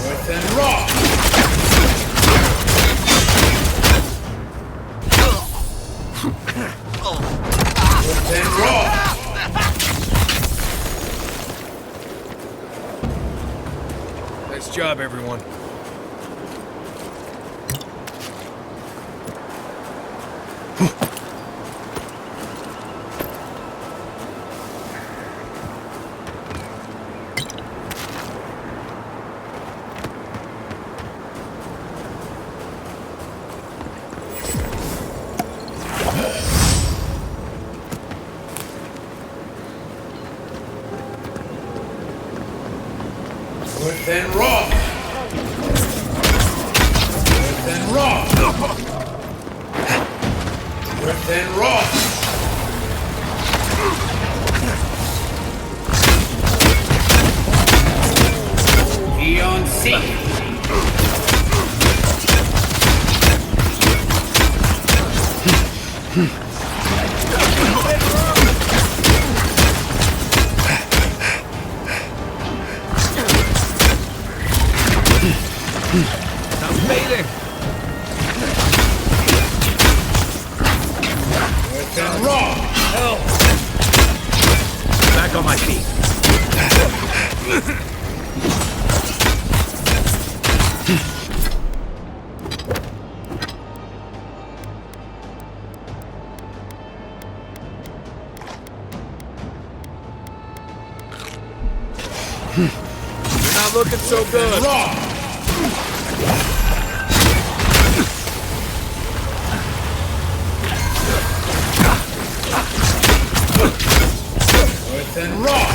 Worth and raw. Nice job, everyone. Worth and raw. Then rot! Beyond sea! I'm fading! Wrong! Help! Back on my feet. You're not looking so good. Earth and rock!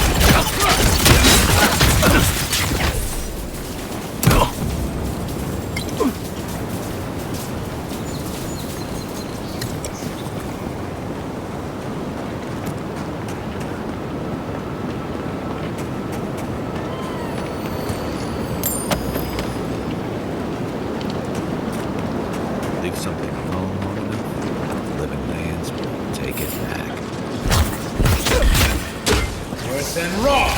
Leave something alone long enough, living lands will take it back. Earth and rock!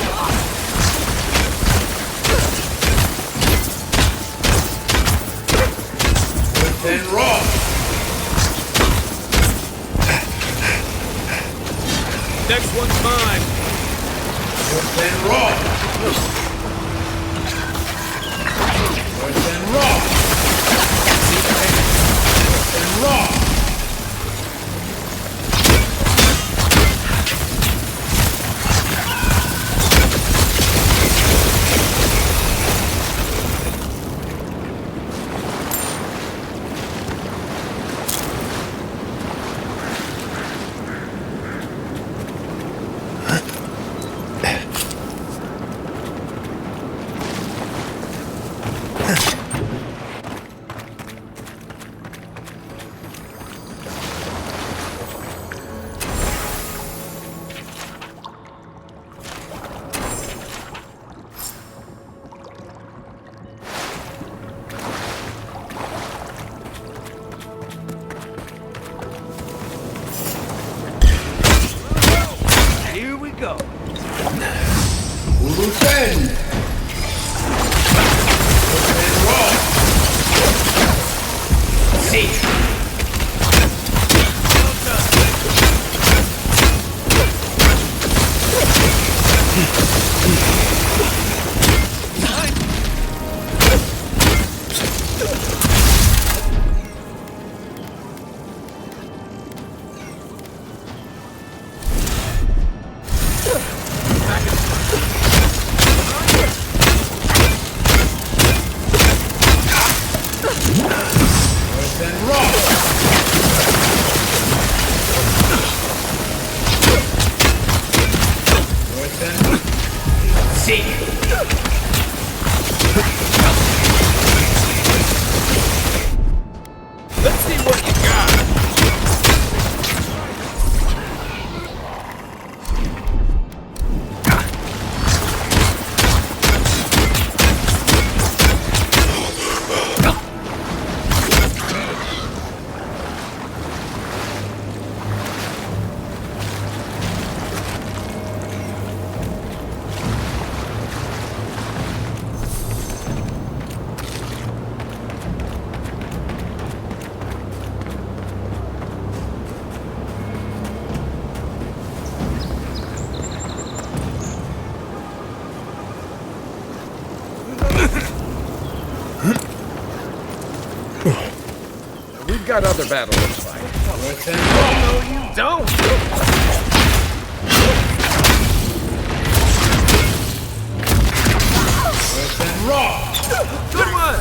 Earth and rock! Next one's mine. Earth and rock! Earth and rock! Earth and rock! Here we go. Loose end! Earth and rock! See! Earth and rock! Earth and see! Let's see what you got. We've got other battles to fight. Earth and rock! No, you don't! Earth and rock! Good one!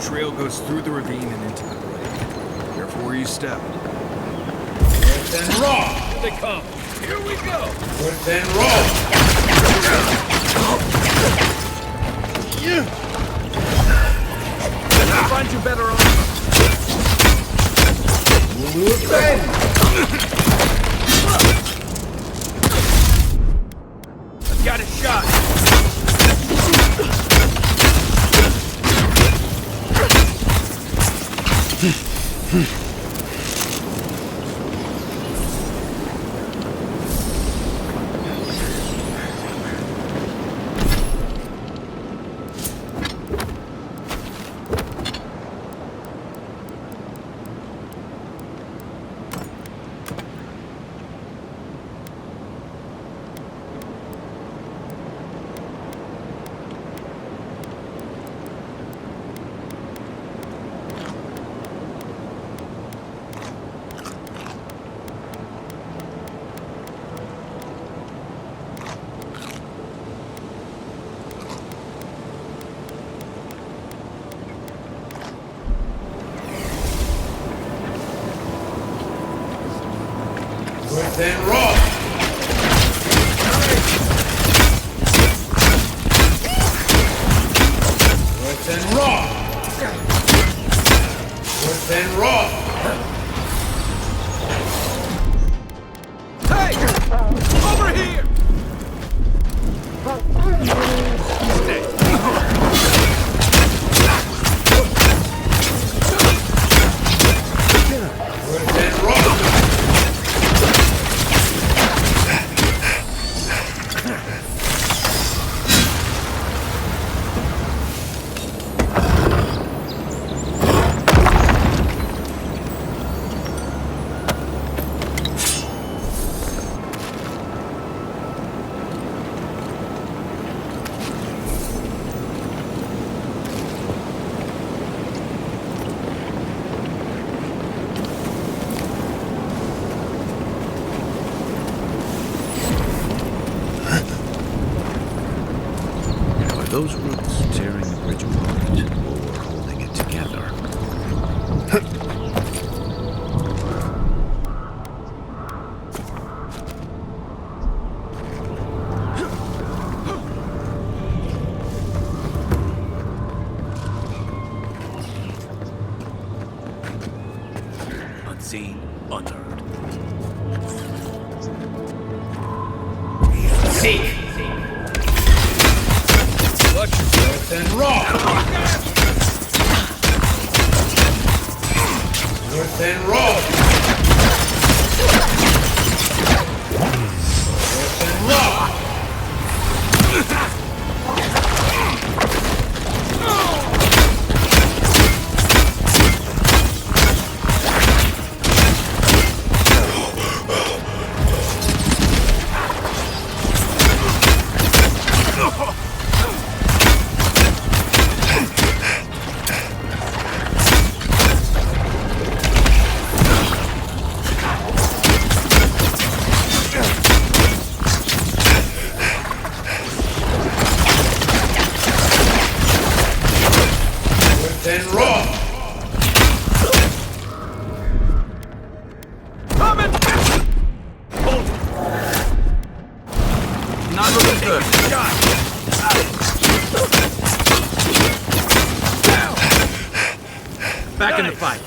trail goes through the ravine and into the glade. Careful where you step. Then roll! Here they come. Here we go. Then roll! I'll find you better on. I've got a shot. Then roll! Then roll! Then roll! Hey! Over here! Then roll! Are those roots tearing the bridge apart, or holding it together? Unseen, unheard. Seek! Then roll! Then roll! Then roll! Then roll! Coming! Hold. Not looking good. Shot. Back in the fight.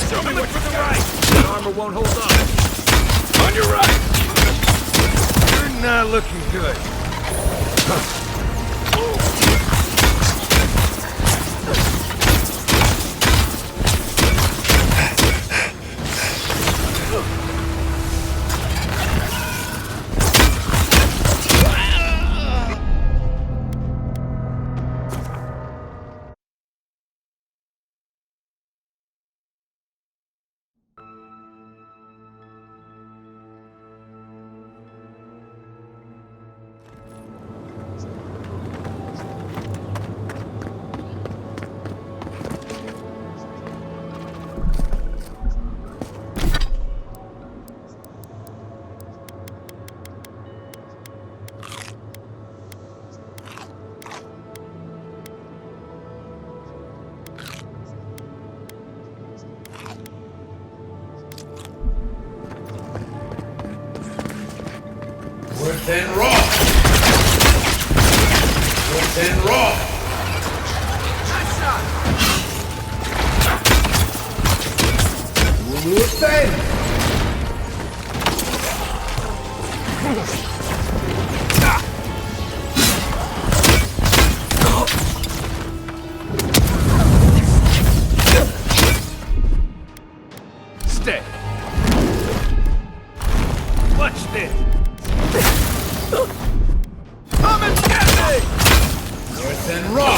Show me what's to the right! That armor won't hold on. On your right! Turn Not looking good. Worth and raw! Worth and raw! Nice shot! Worth and... Stay. Watch this. Come and get me! Worth and raw!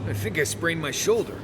I think I sprained my shoulder.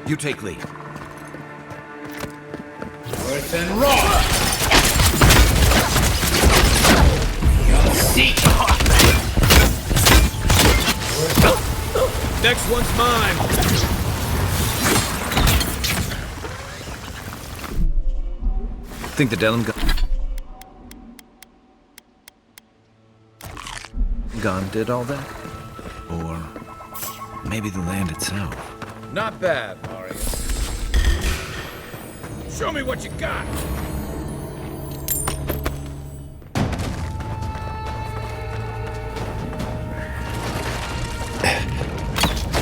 You take lead. Worth and raw! See! Next one's mine! Think the Delum gun did all that? Or maybe the land itself? Not bad, Mario. Show me what you got!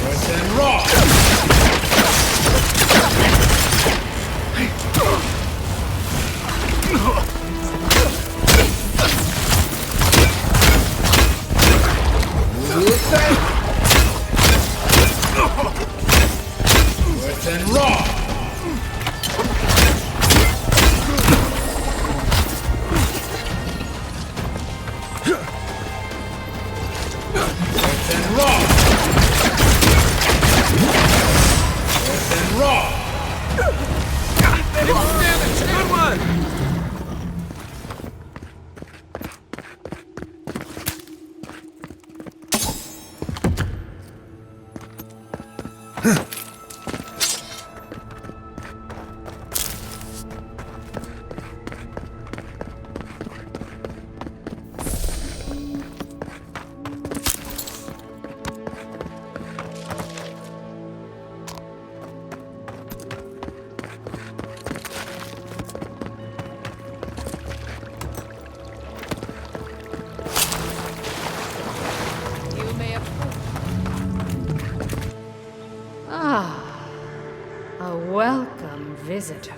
Worth and raw! Worth and raw! visitor.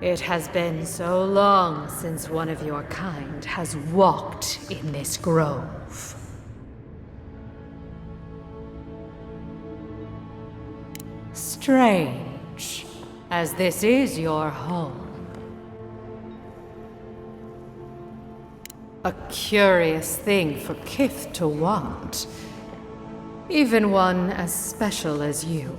It has been so long since one of your kind has walked in this grove. Strange, as this is your home. A curious thing for Kith to want. Even one as special as you.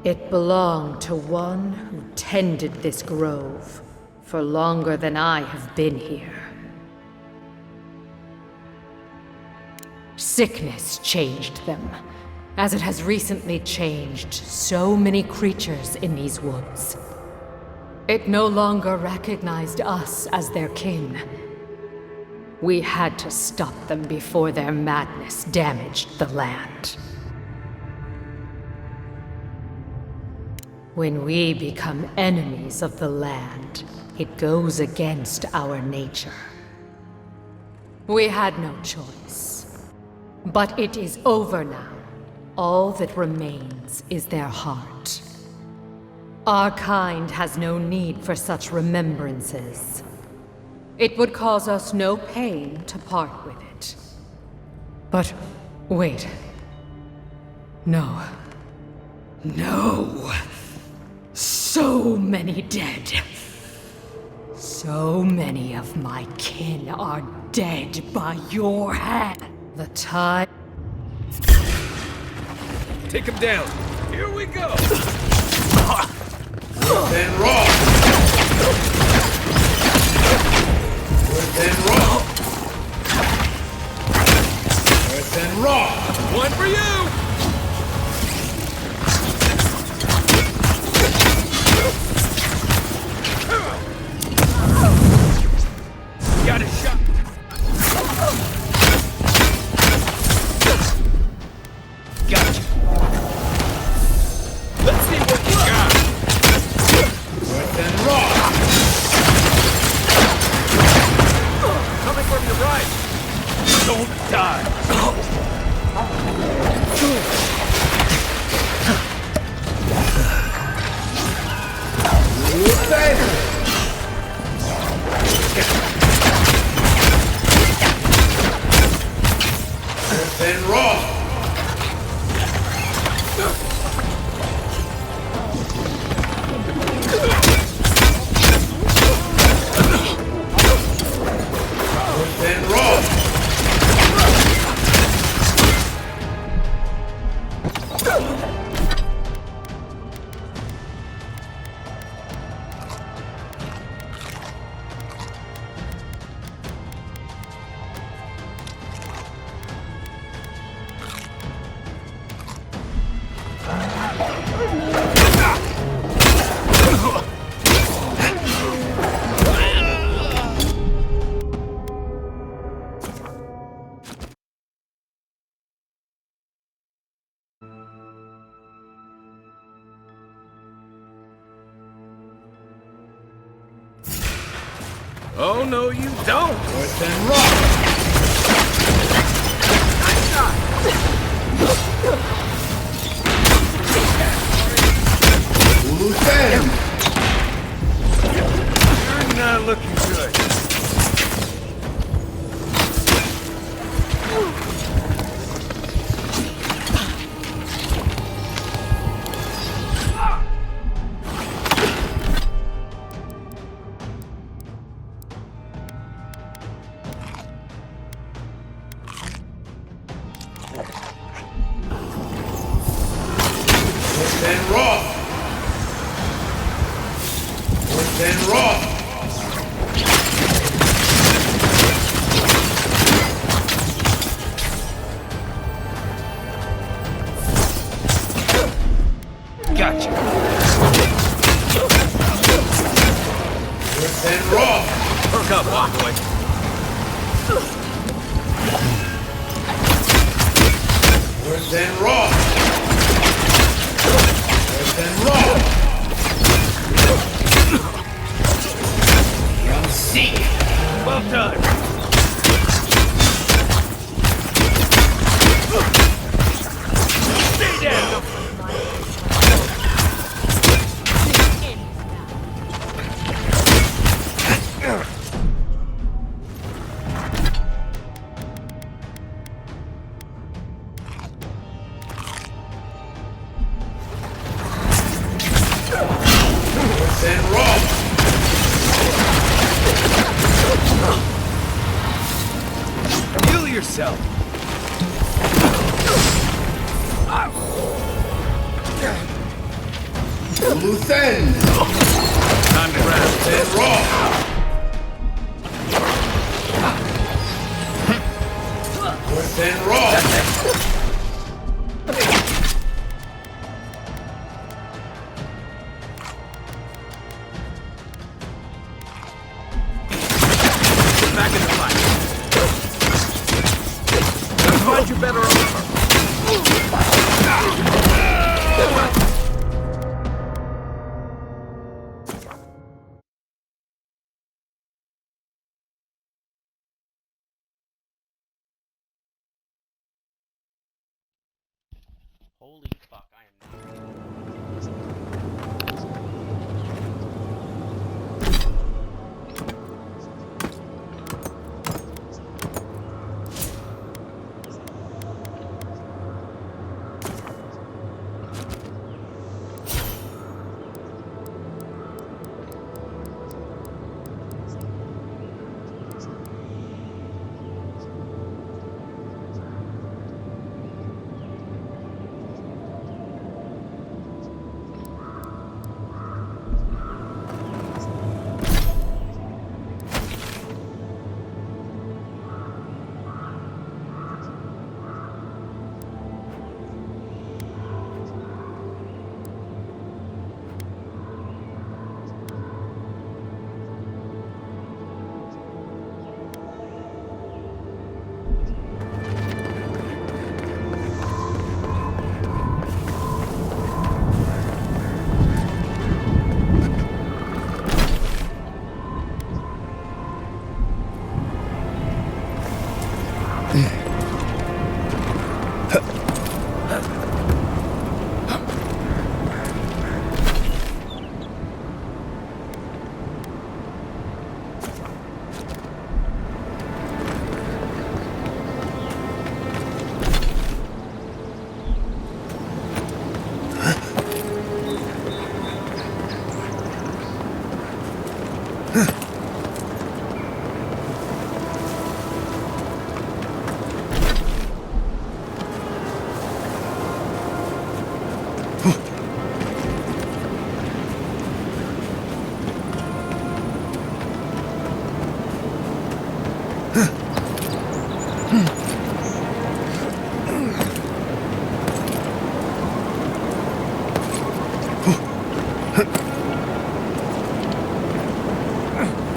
It belonged to one who tended this grove for longer than I have been here. Sickness changed them, as it has recently changed so many creatures in these woods. It no longer recognized us as their kin. We had to stop them before their madness damaged the land. When we become enemies of the land, it goes against our nature. We had no choice. But it is over now. All that remains is their heart. Our kind has no need for such remembrances. It would cause us no pain to part with it. But wait. No. No! So many dead. So many of my kin are dead by your hand. The time... Take him down. Here we go. Then roll. Then roll. Then roll. One for you. Got a shot. Gotcha. Let's see what you got. Then roll. Coming from your right. Don't die. Then roll. Then roll. Oh, no, you don't. Then roll. Nice shot. You're not looking good. Then roll. Then roll. Gotcha. Then roll. Perk up, Walkway. Then roll. Then roll. Young seek. Well done. Stay down. Heal yourself! Loose end! Time to grab Then raw! Then raw! back in the fight. Gotta find you better armor. Holy fuck, I am not.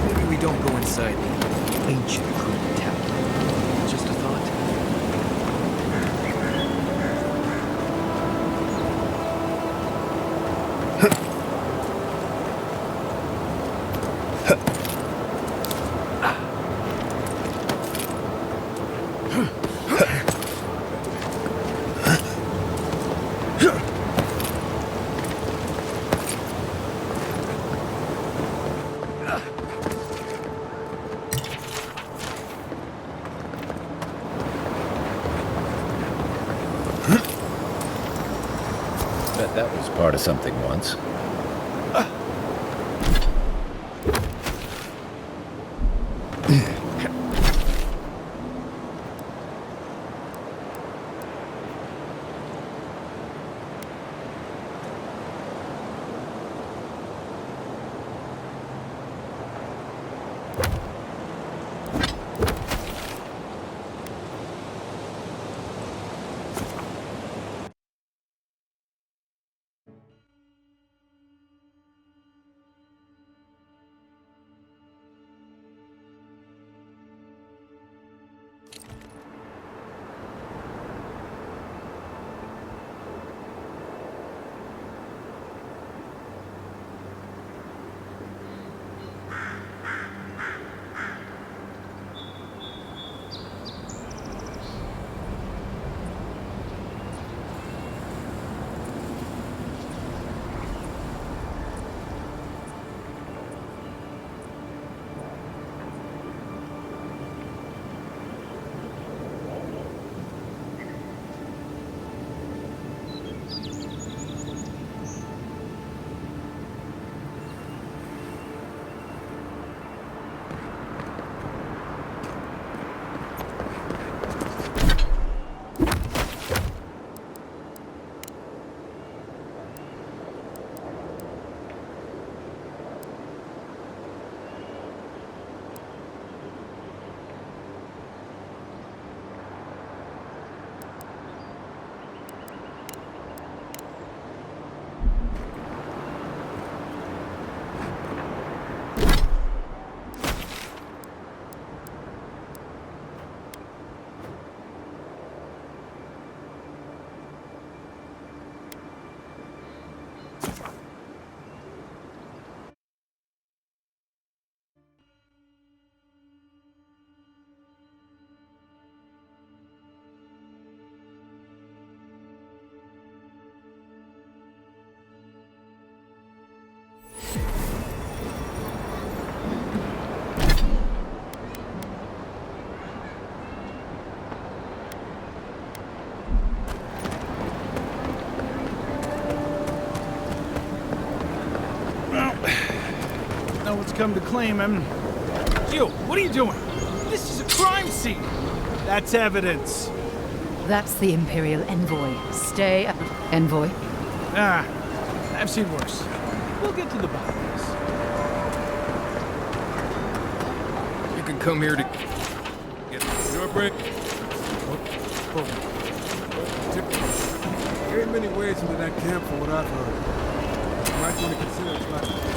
Maybe we don't go inside the ancient Crude Tower. Just a thought. Bet that was part of something once. know what's come to claim him. You, what are you doing? This is a crime scene. That's evidence. That's the Imperial envoy. Stay up. Envoy? Ah, I've seen worse. We'll get to the bottom of this. You can come here to get your break. There ain't many ways into that camp from what I've heard. You might want to consider trying.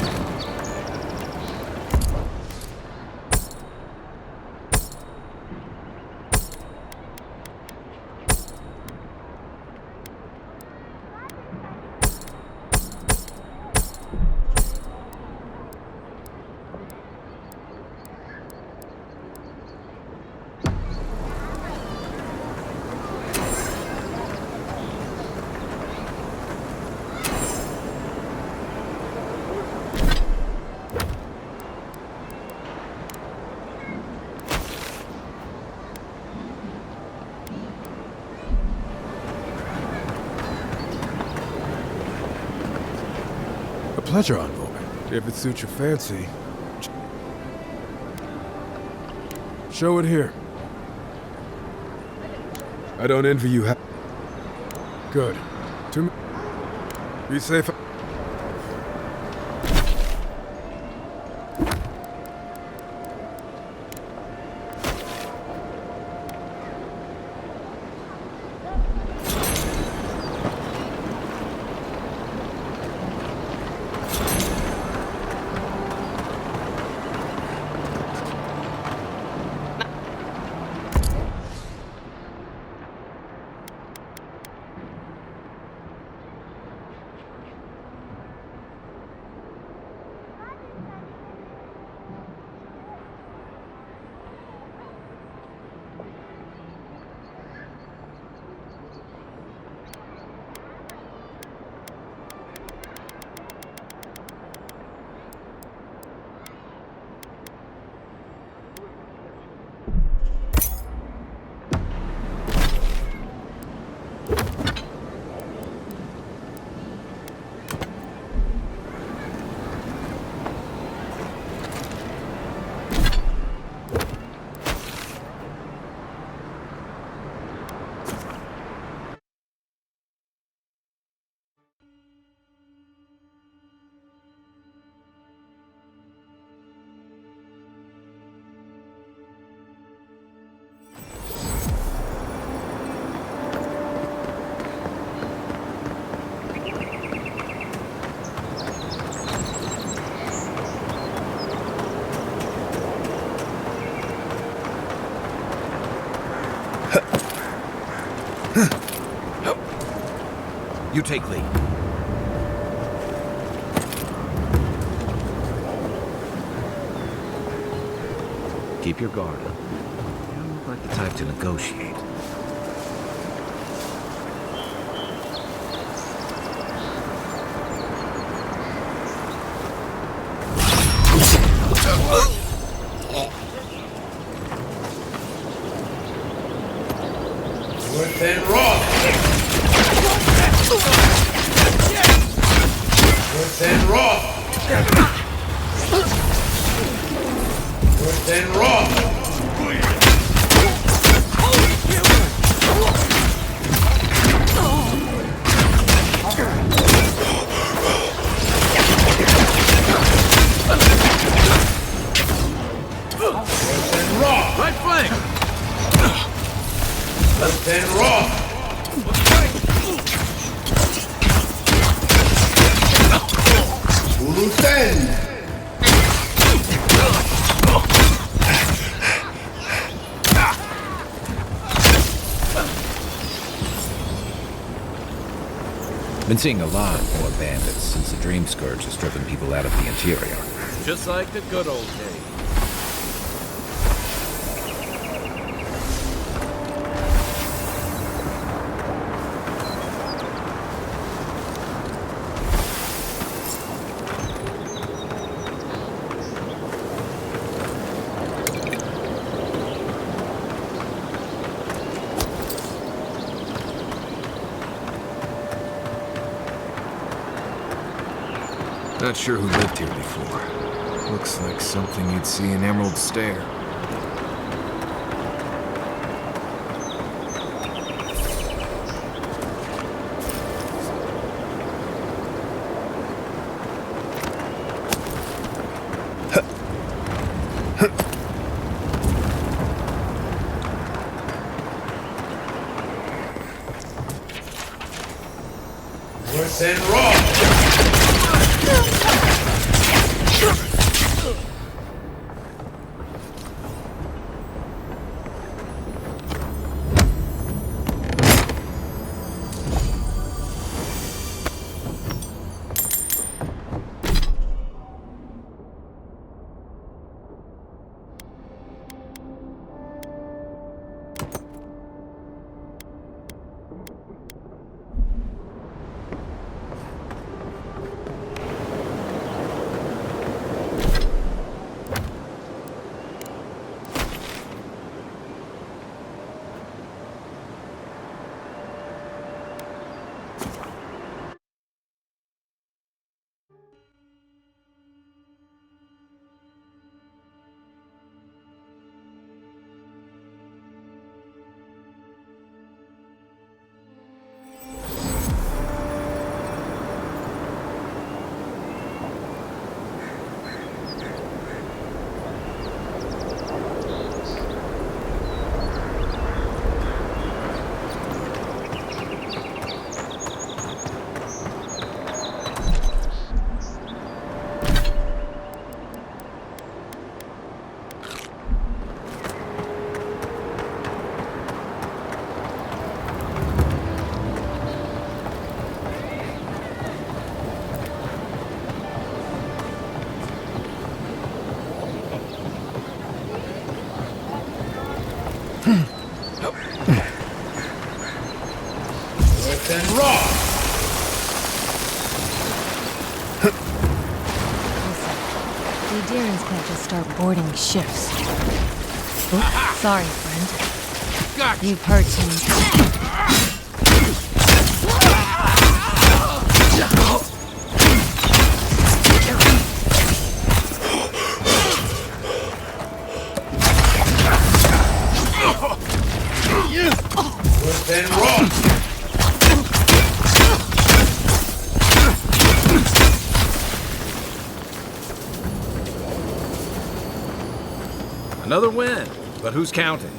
Pleasure, Envoy. If it suits your fancy. Show it here. I don't envy you. Good. Be safe. You take lead. Keep your guard up. You don't look like the type to negotiate. Worth and Roth! Worth and Roth! Worth and Roth! Right flank! Worth and Roth! Uluten! Been seeing a lot more bandits since the Dream Scourge has driven people out of the interior. Just like the good old days. Not sure who lived here before. Looks like something you'd see in Emerald Stair. Worse than raw! Worse than raw! The Adirans can't just start boarding ships. Oops, sorry, friend. Gotcha. You've hurt me. Worse than raw! Another win, but who's counting?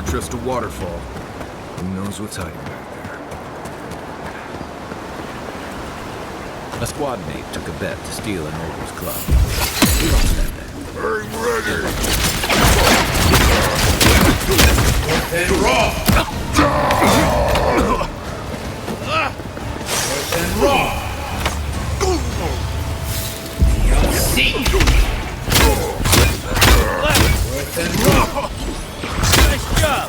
fortress to waterfall. Who knows what's hiding back there? A squad mate took a bet to steal an ogre's club. We don't stand there. I'm ready! And raw! And raw! You'll see! Worth and raw! Nice job!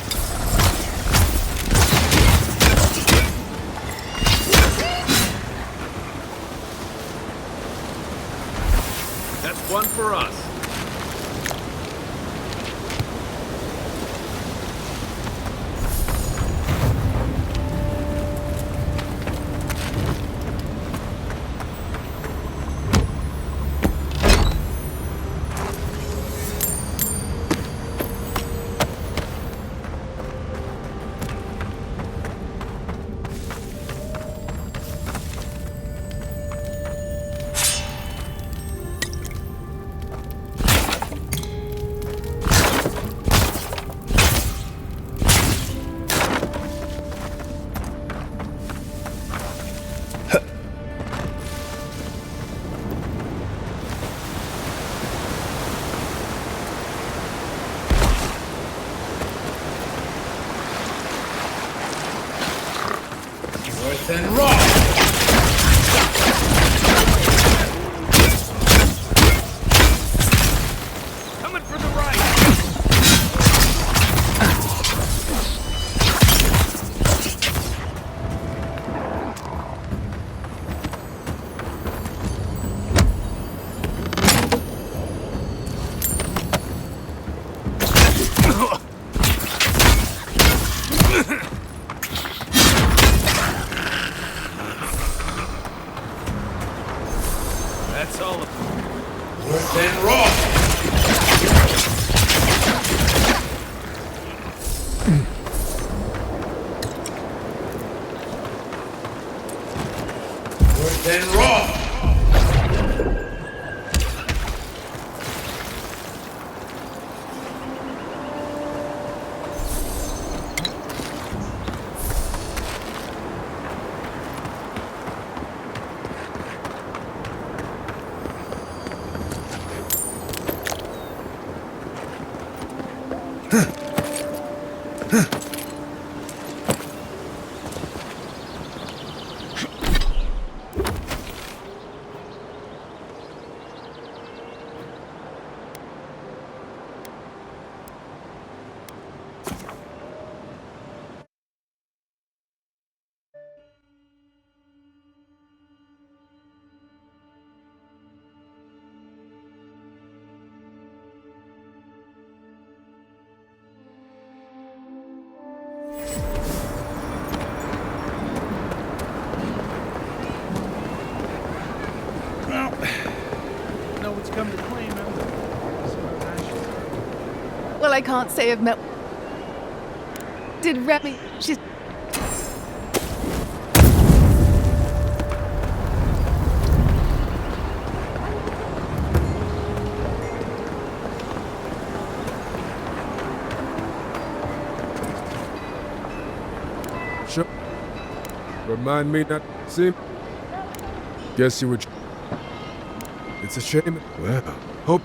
That's one for us. Worth and raw! Coming for the right! That's all of them. Worth and raw! Worth and raw! No one's come to claim him. Well, I can't say I've met... Did Remy... She's... Sure. Remind me not to see. Guess you would. It's a shame. Well, hope.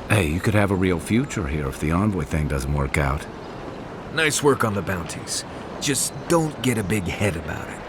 Hey, you could have a real future here if the envoy thing doesn't work out. Nice work on the bounties. Just don't get a big head about it.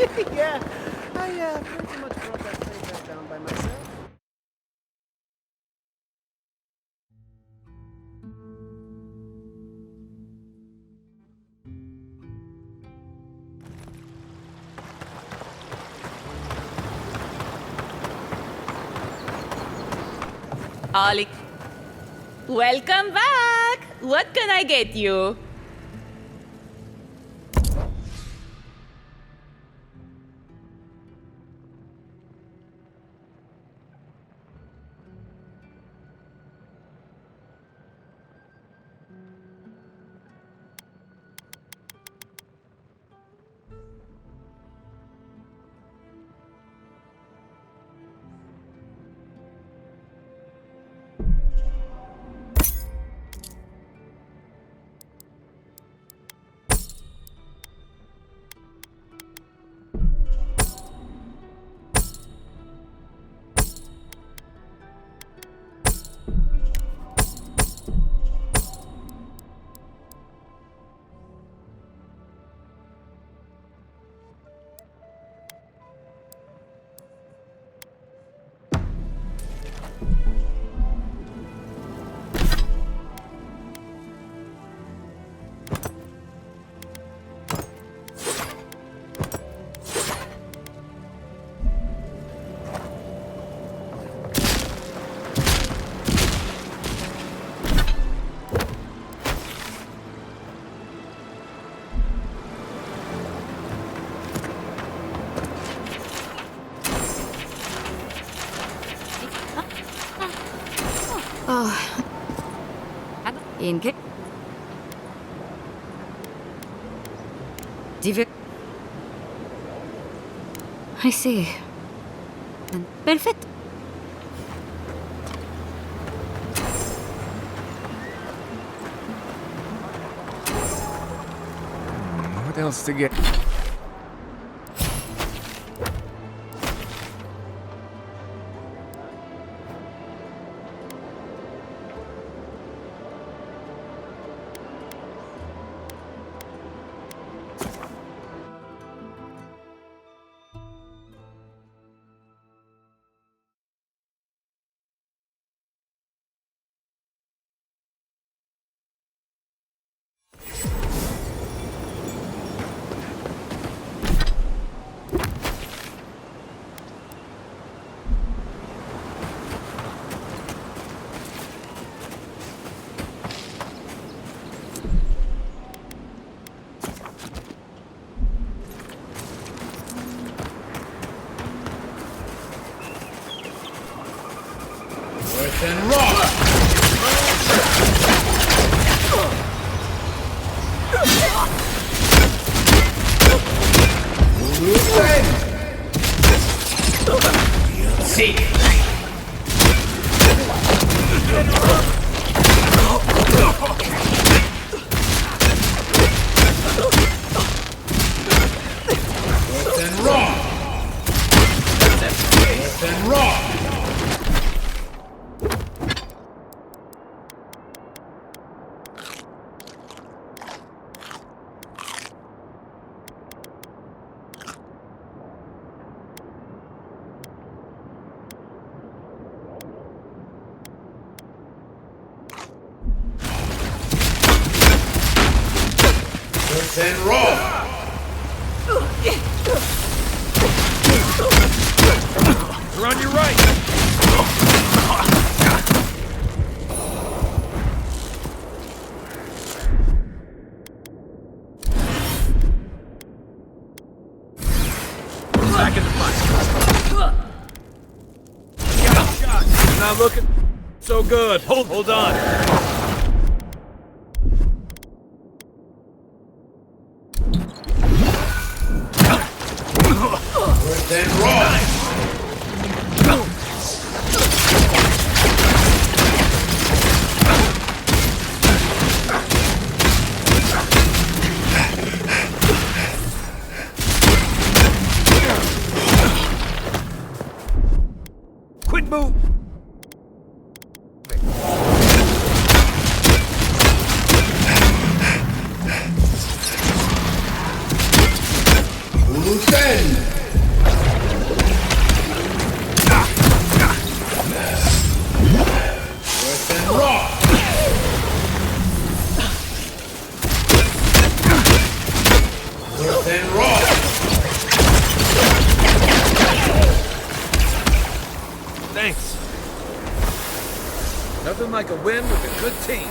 Yeah, I pretty much brought that place back down by myself. Ollie. Welcome back! What can I get you? In case. I see. Perfect. What else to get? And rock! See. And rock! And rock! And roll! You're on your right! Back in the fight. Shot. Not looking so good. Hold on. Then roll! Quit move! Defend! Earth and rock! Earth and rock! Thanks. Nothing like a win with a good team.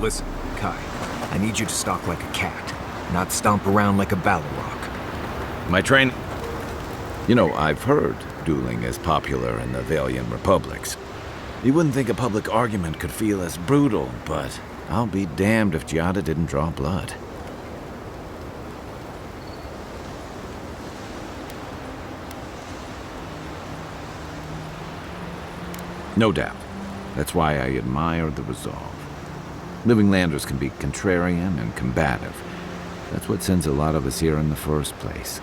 Listen, Kai, I need you to stalk like a cat, not stomp around like a Balrog. My train... You know, I've heard dueling is popular in the Valiant Republics. You wouldn't think a public argument could feel as brutal, but I'll be damned if Giada didn't draw blood. No doubt. That's why I admire the resolve. Living Landers can be contrarian and combative. That's what sends a lot of us here in the first place.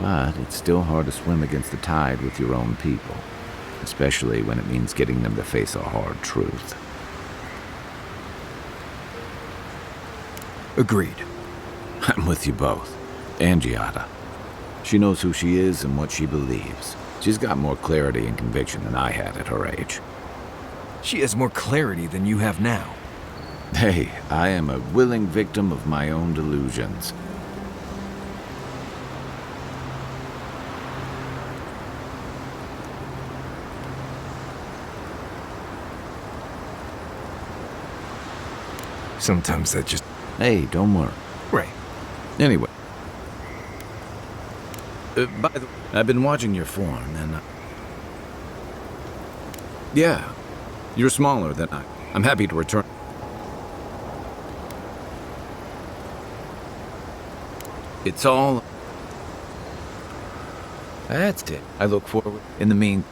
But it's still hard to swim against the tide with your own people, especially when it means getting them to face a hard truth. Agreed. I'm with you both. And Giada. She knows who she is and what she believes. She's got more clarity and conviction than I had at her age. She has more clarity than you have now. Hey, I am a willing victim of my own delusions. Sometimes that just... Hey, don't worry. Right. Anyway. By the way, I've been watching your form, and... Yeah, you're smaller than I'm happy to return. It's all... That's it. I look forward. In the mean...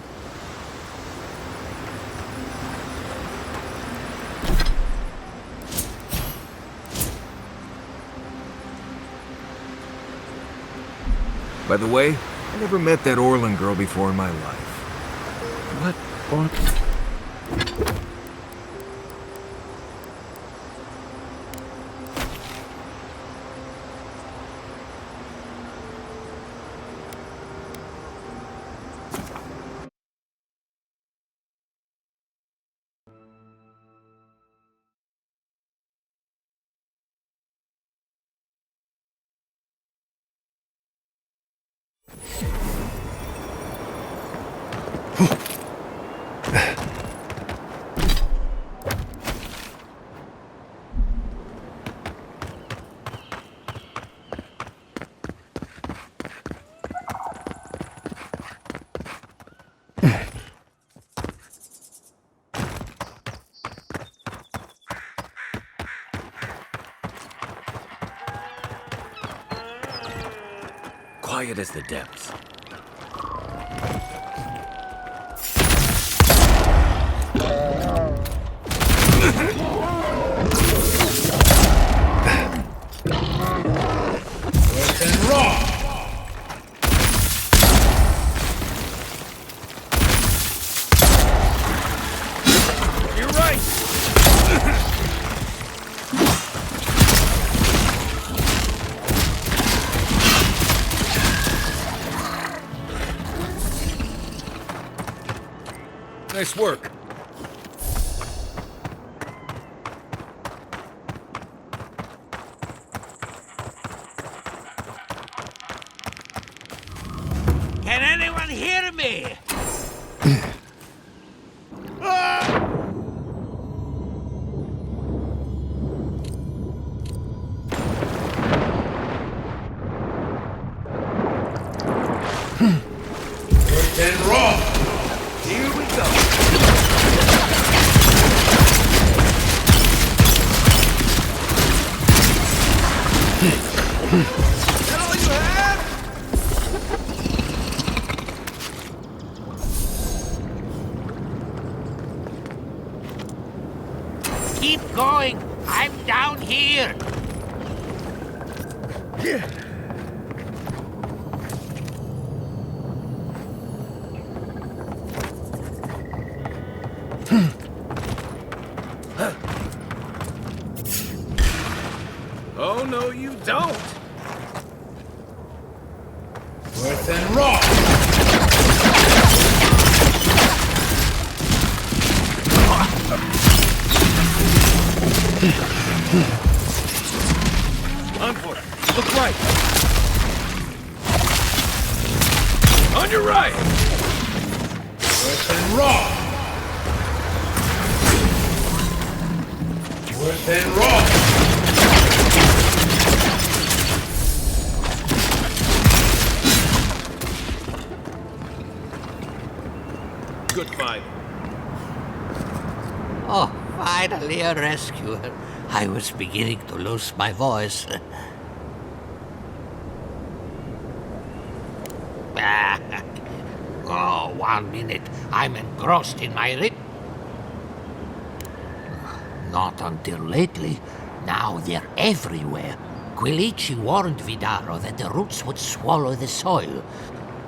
By the way, I never met that Orlin girl before in my life. What? Quiet as the depths. You're right. Nice work. Can anyone hear me? And raw! Here we go. That all you have? Keep going. I'm down here. Oh, no, you don't. Worth and raw! On for it. Look right. On your right. Worth and raw! Worth and raw! Good fight. Oh, finally a rescuer. I was beginning to lose my voice. Oh, 1 minute. I'm engrossed in my Not until lately. Now they're everywhere. Quilici warned Vidaro that the roots would swallow the soil.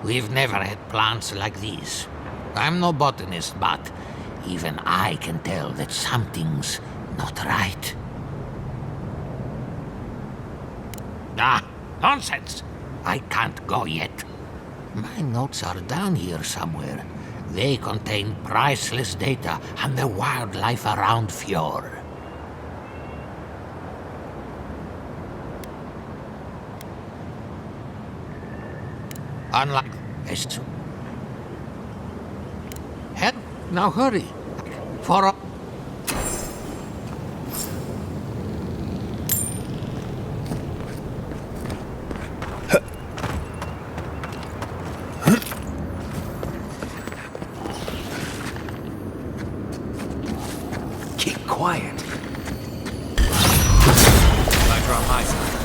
We've never had plants like these. I'm no botanist, but even I can tell that something's not right. Ah, nonsense! I can't go yet. My notes are down here somewhere. They contain priceless data on the wildlife around Fjord. Unlike Estu. Head, now hurry. For Keep quiet. I draw my side.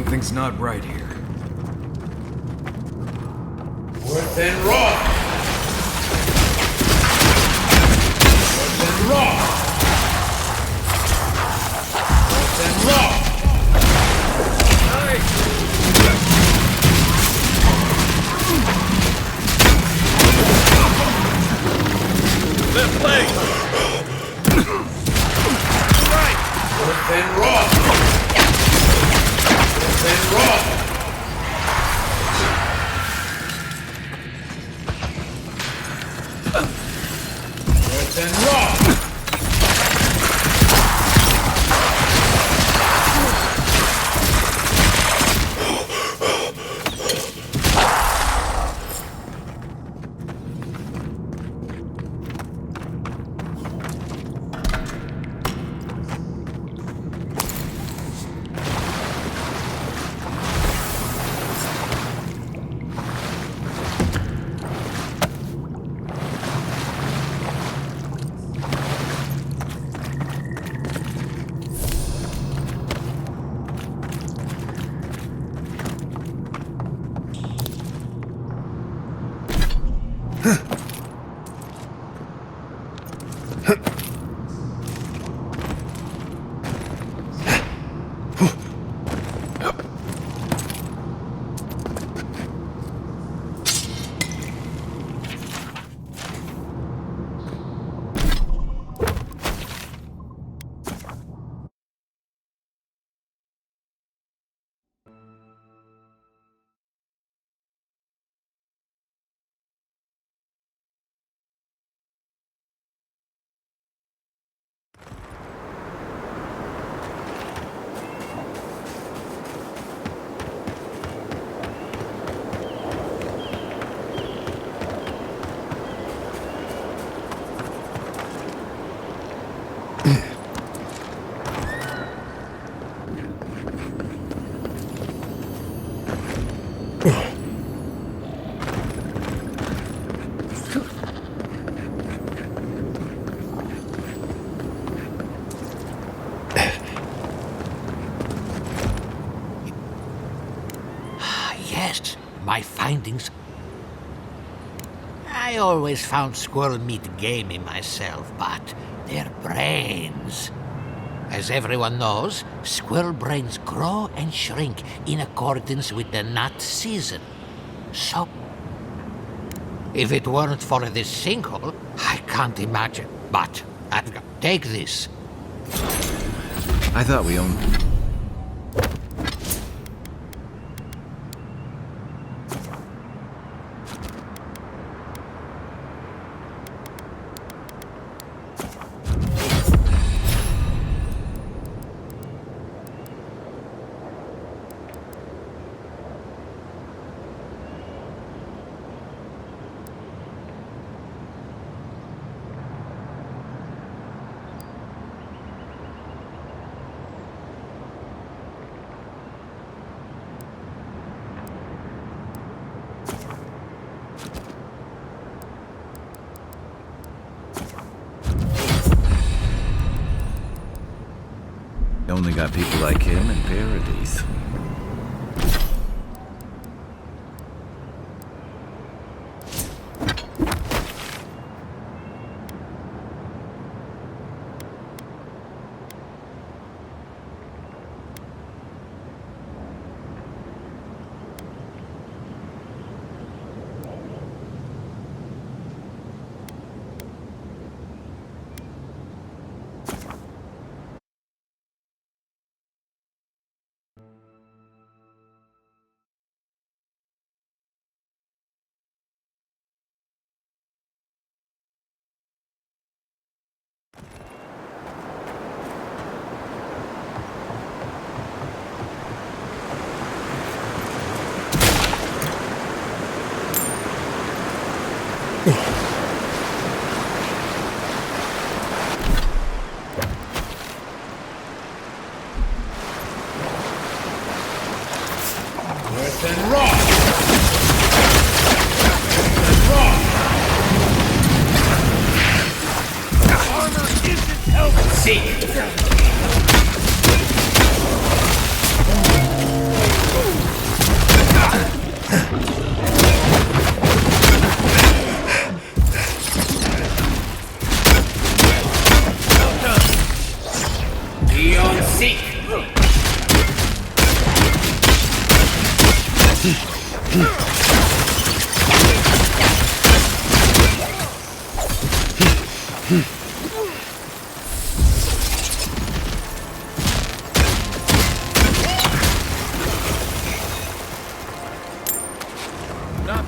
Something's not right here. Worse than raw! Worse than raw! Worse than raw! Left leg! Right! Worse than raw! Worse than raw! Worse than raw! Yes, my findings. I always found squirrel meat gamey myself, but their brains. As everyone knows, squirrel brains grow and shrink in accordance with the nut season. So, if it weren't for this sinkhole, I can't imagine. But, take this. I thought we owned... Only got people like him in Paradise. Worse than raw! Worse than raw! Armor isn't helping! See! Not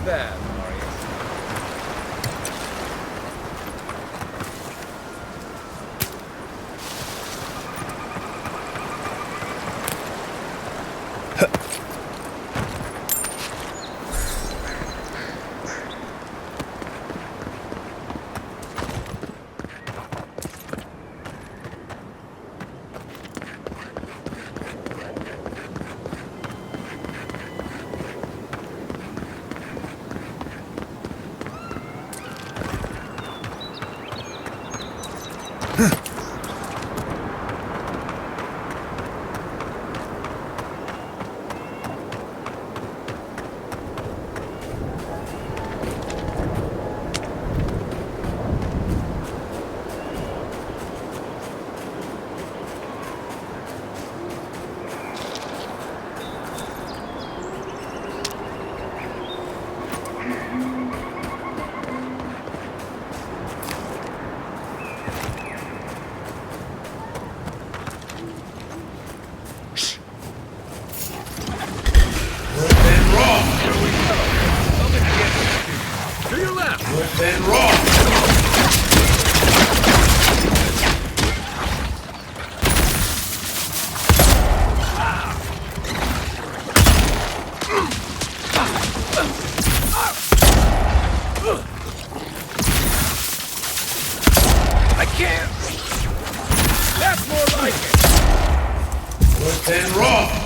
bad, Mario. I can't! That's more like it! Good and raw!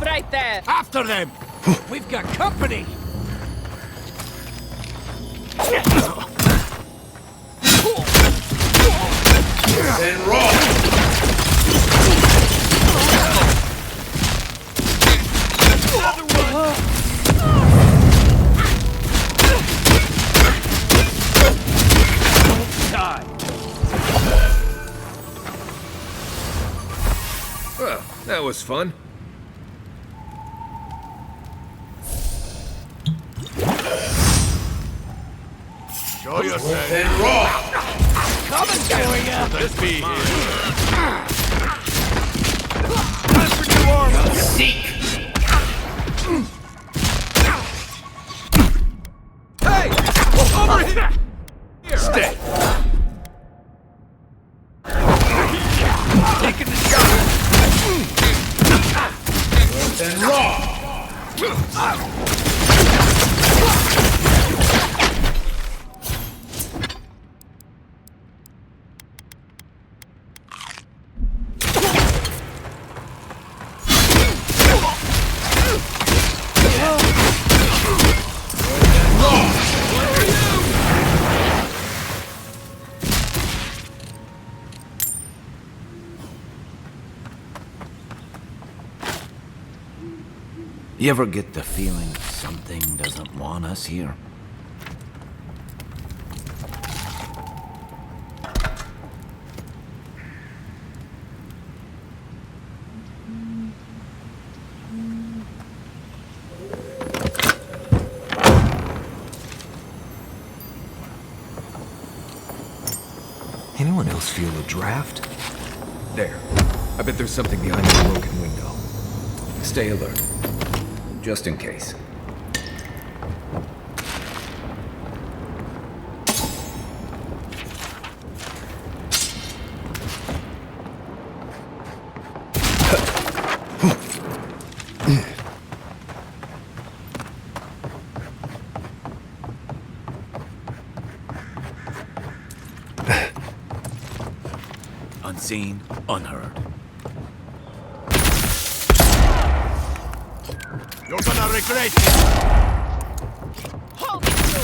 Right there! After them! We've got company! And raw! Well, that was fun. Show yourself! And raw! Coming for you! This be here. Time for new armor! Seek! Hey! Over here! Stay! Taking the shot! And raw! You ever get the feeling something doesn't want us here? anyone else feel a draft? There. I bet there's something behind the broken window. Stay alert. Just in case. Unseen, unheard. You're gonna regret it! Hold it, you!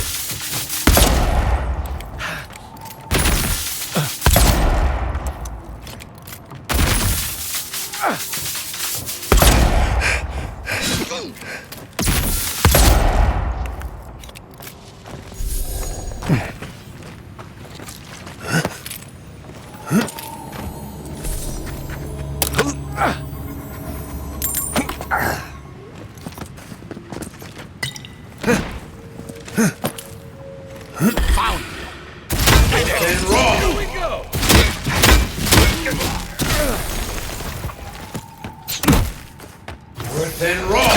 Found you! And raw! Here we go! Worth and raw!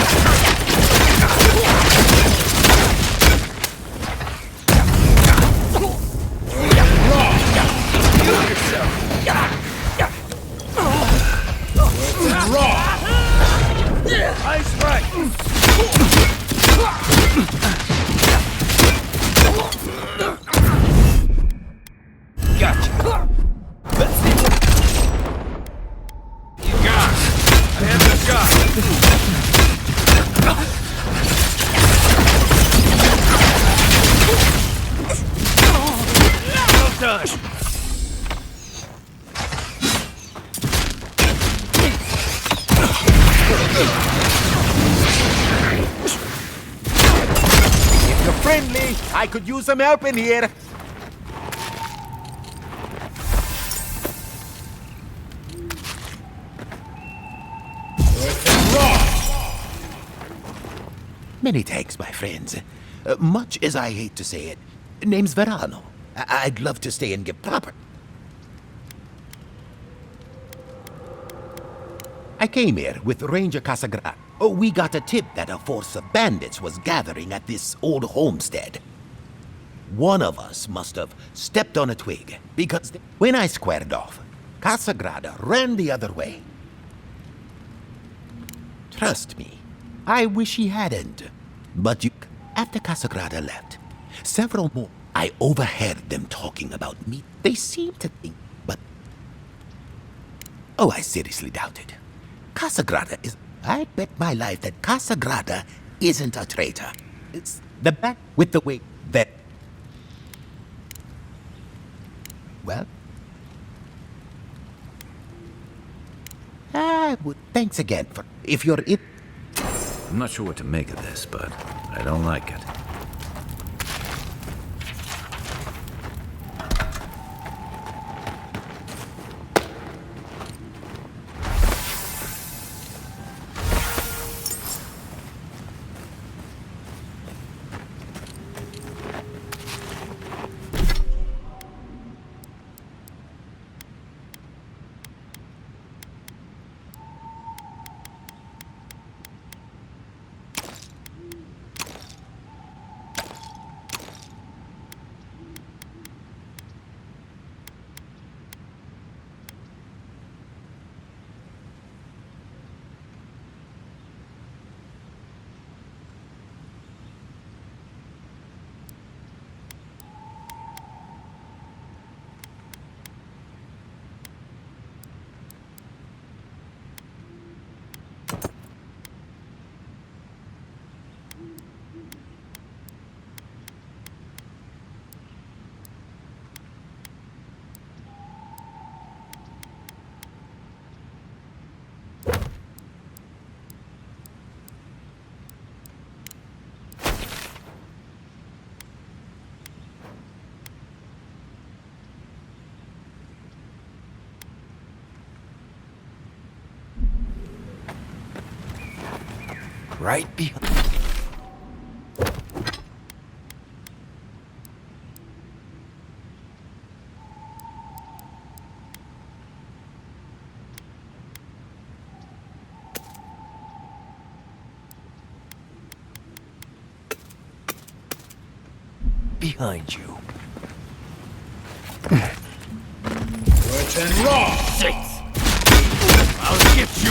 Ice right! Gotcha! Let's see what you got! I have the shot! Well done! If you're friendly, I could use some help in here. Many thanks, my friends. Much as I hate to say it, name's Verano. I'd love to stay and give proper. I came here with Ranger Casagrande. We got a tip that a force of bandits was gathering at this old homestead. One of us must have stepped on a twig, because when I squared off, Casagrande ran the other way. Trust me, I wish he hadn't. But after Casagrande left, several more, I overheard them talking about me. They seemed to think, but... Oh, I seriously doubt it. Casagrande is... I bet my life that Casagrande isn't a traitor. It's the back with the way that... Well... thanks again for... If you're in... I'm not sure what to make of this, but I don't like it. Right behind... behind you. Wet and raw! Shit! I'll get you!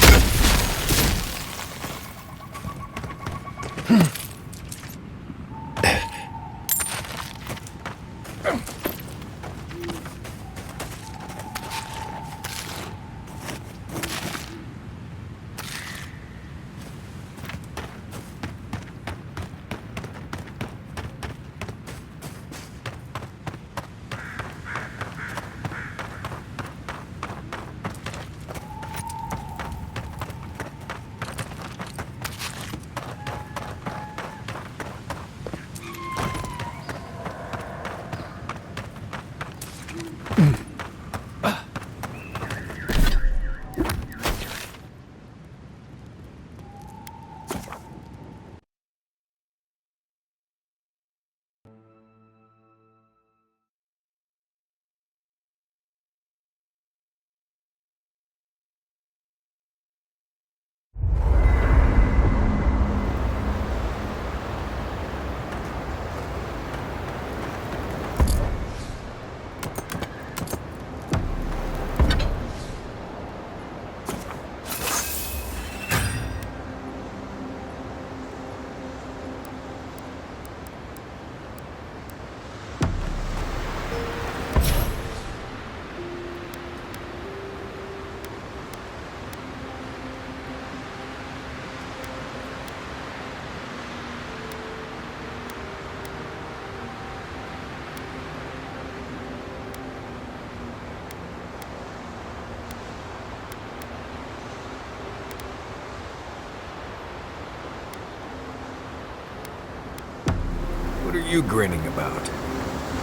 What are you grinning about?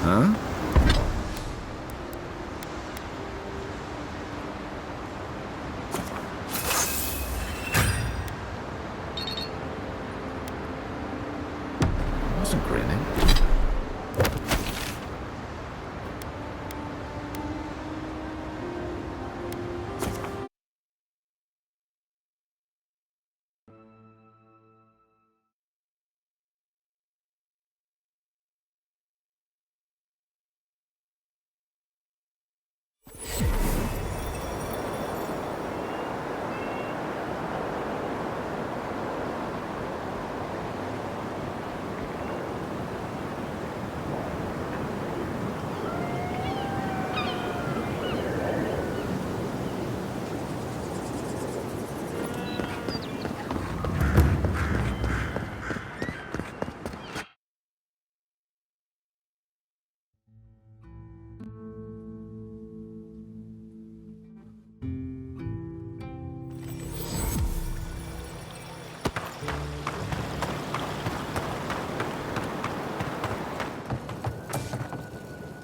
Huh? I wasn't grinning.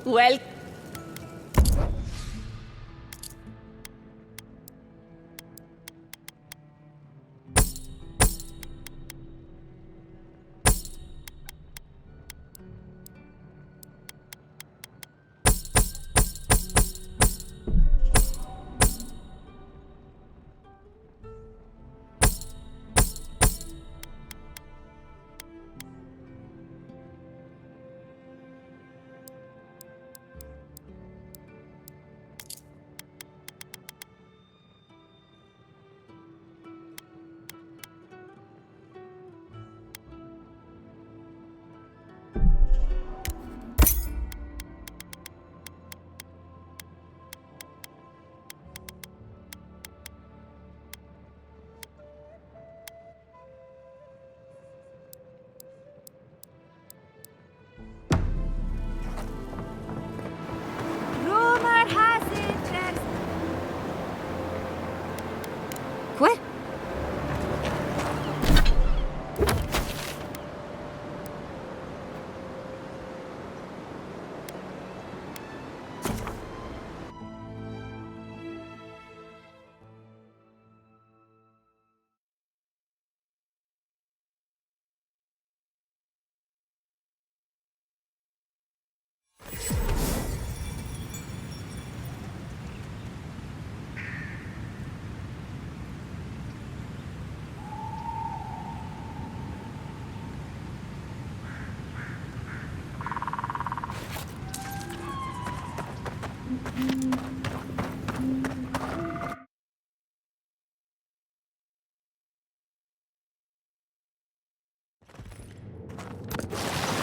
Well,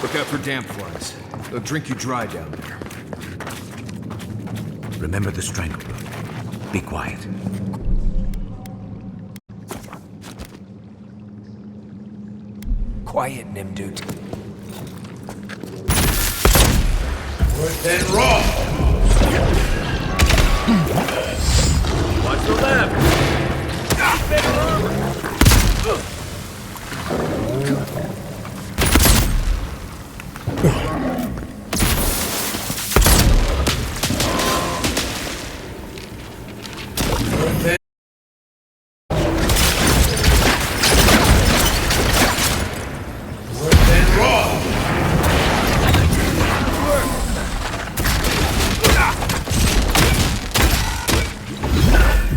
Look out for damp flies. They'll drink you dry down there. Remember the strangleroot. Be quiet. Quiet, Nimdut. Worth and raw! Watch the left! Better armor!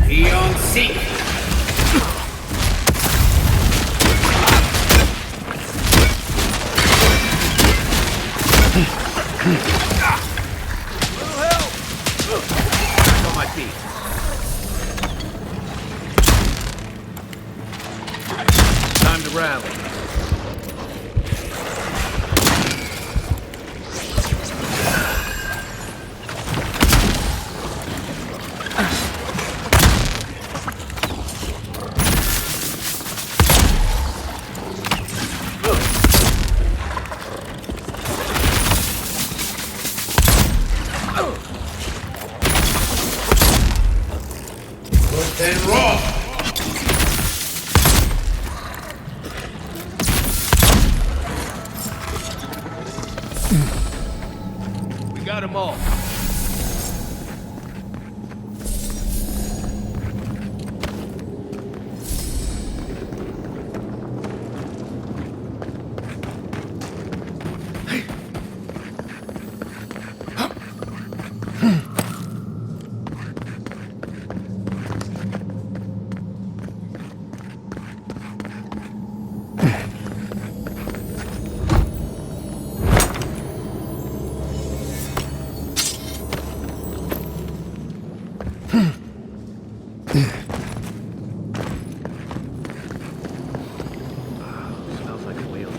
Beyond seek! On my feet. Time to rally. Worth and raw! We got them all. Smells like a whale.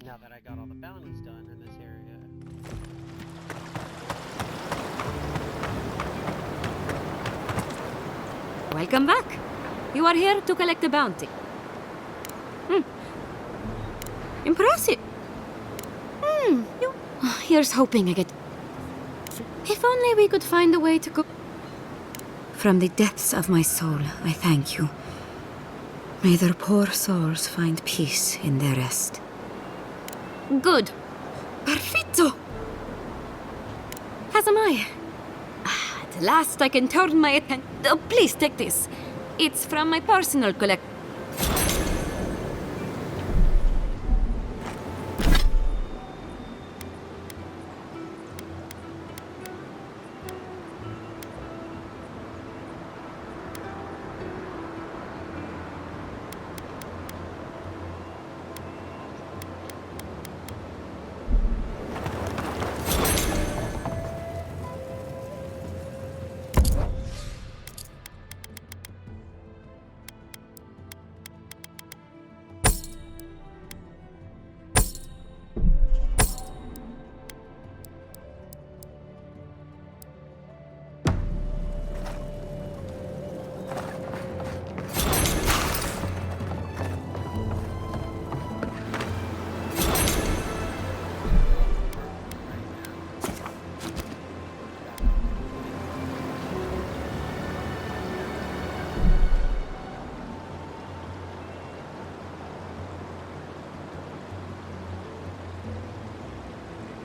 Now that I got all the bounties done in this area. Welcome back. You are here to collect a bounty. Impressive. here's hoping I get... If only we could find a way to go... From the depths of my soul, I thank you. May their poor souls find peace in their rest. Good. Perfetto! As am I. At last I can turn my attention... please take this. It's from my personal collection.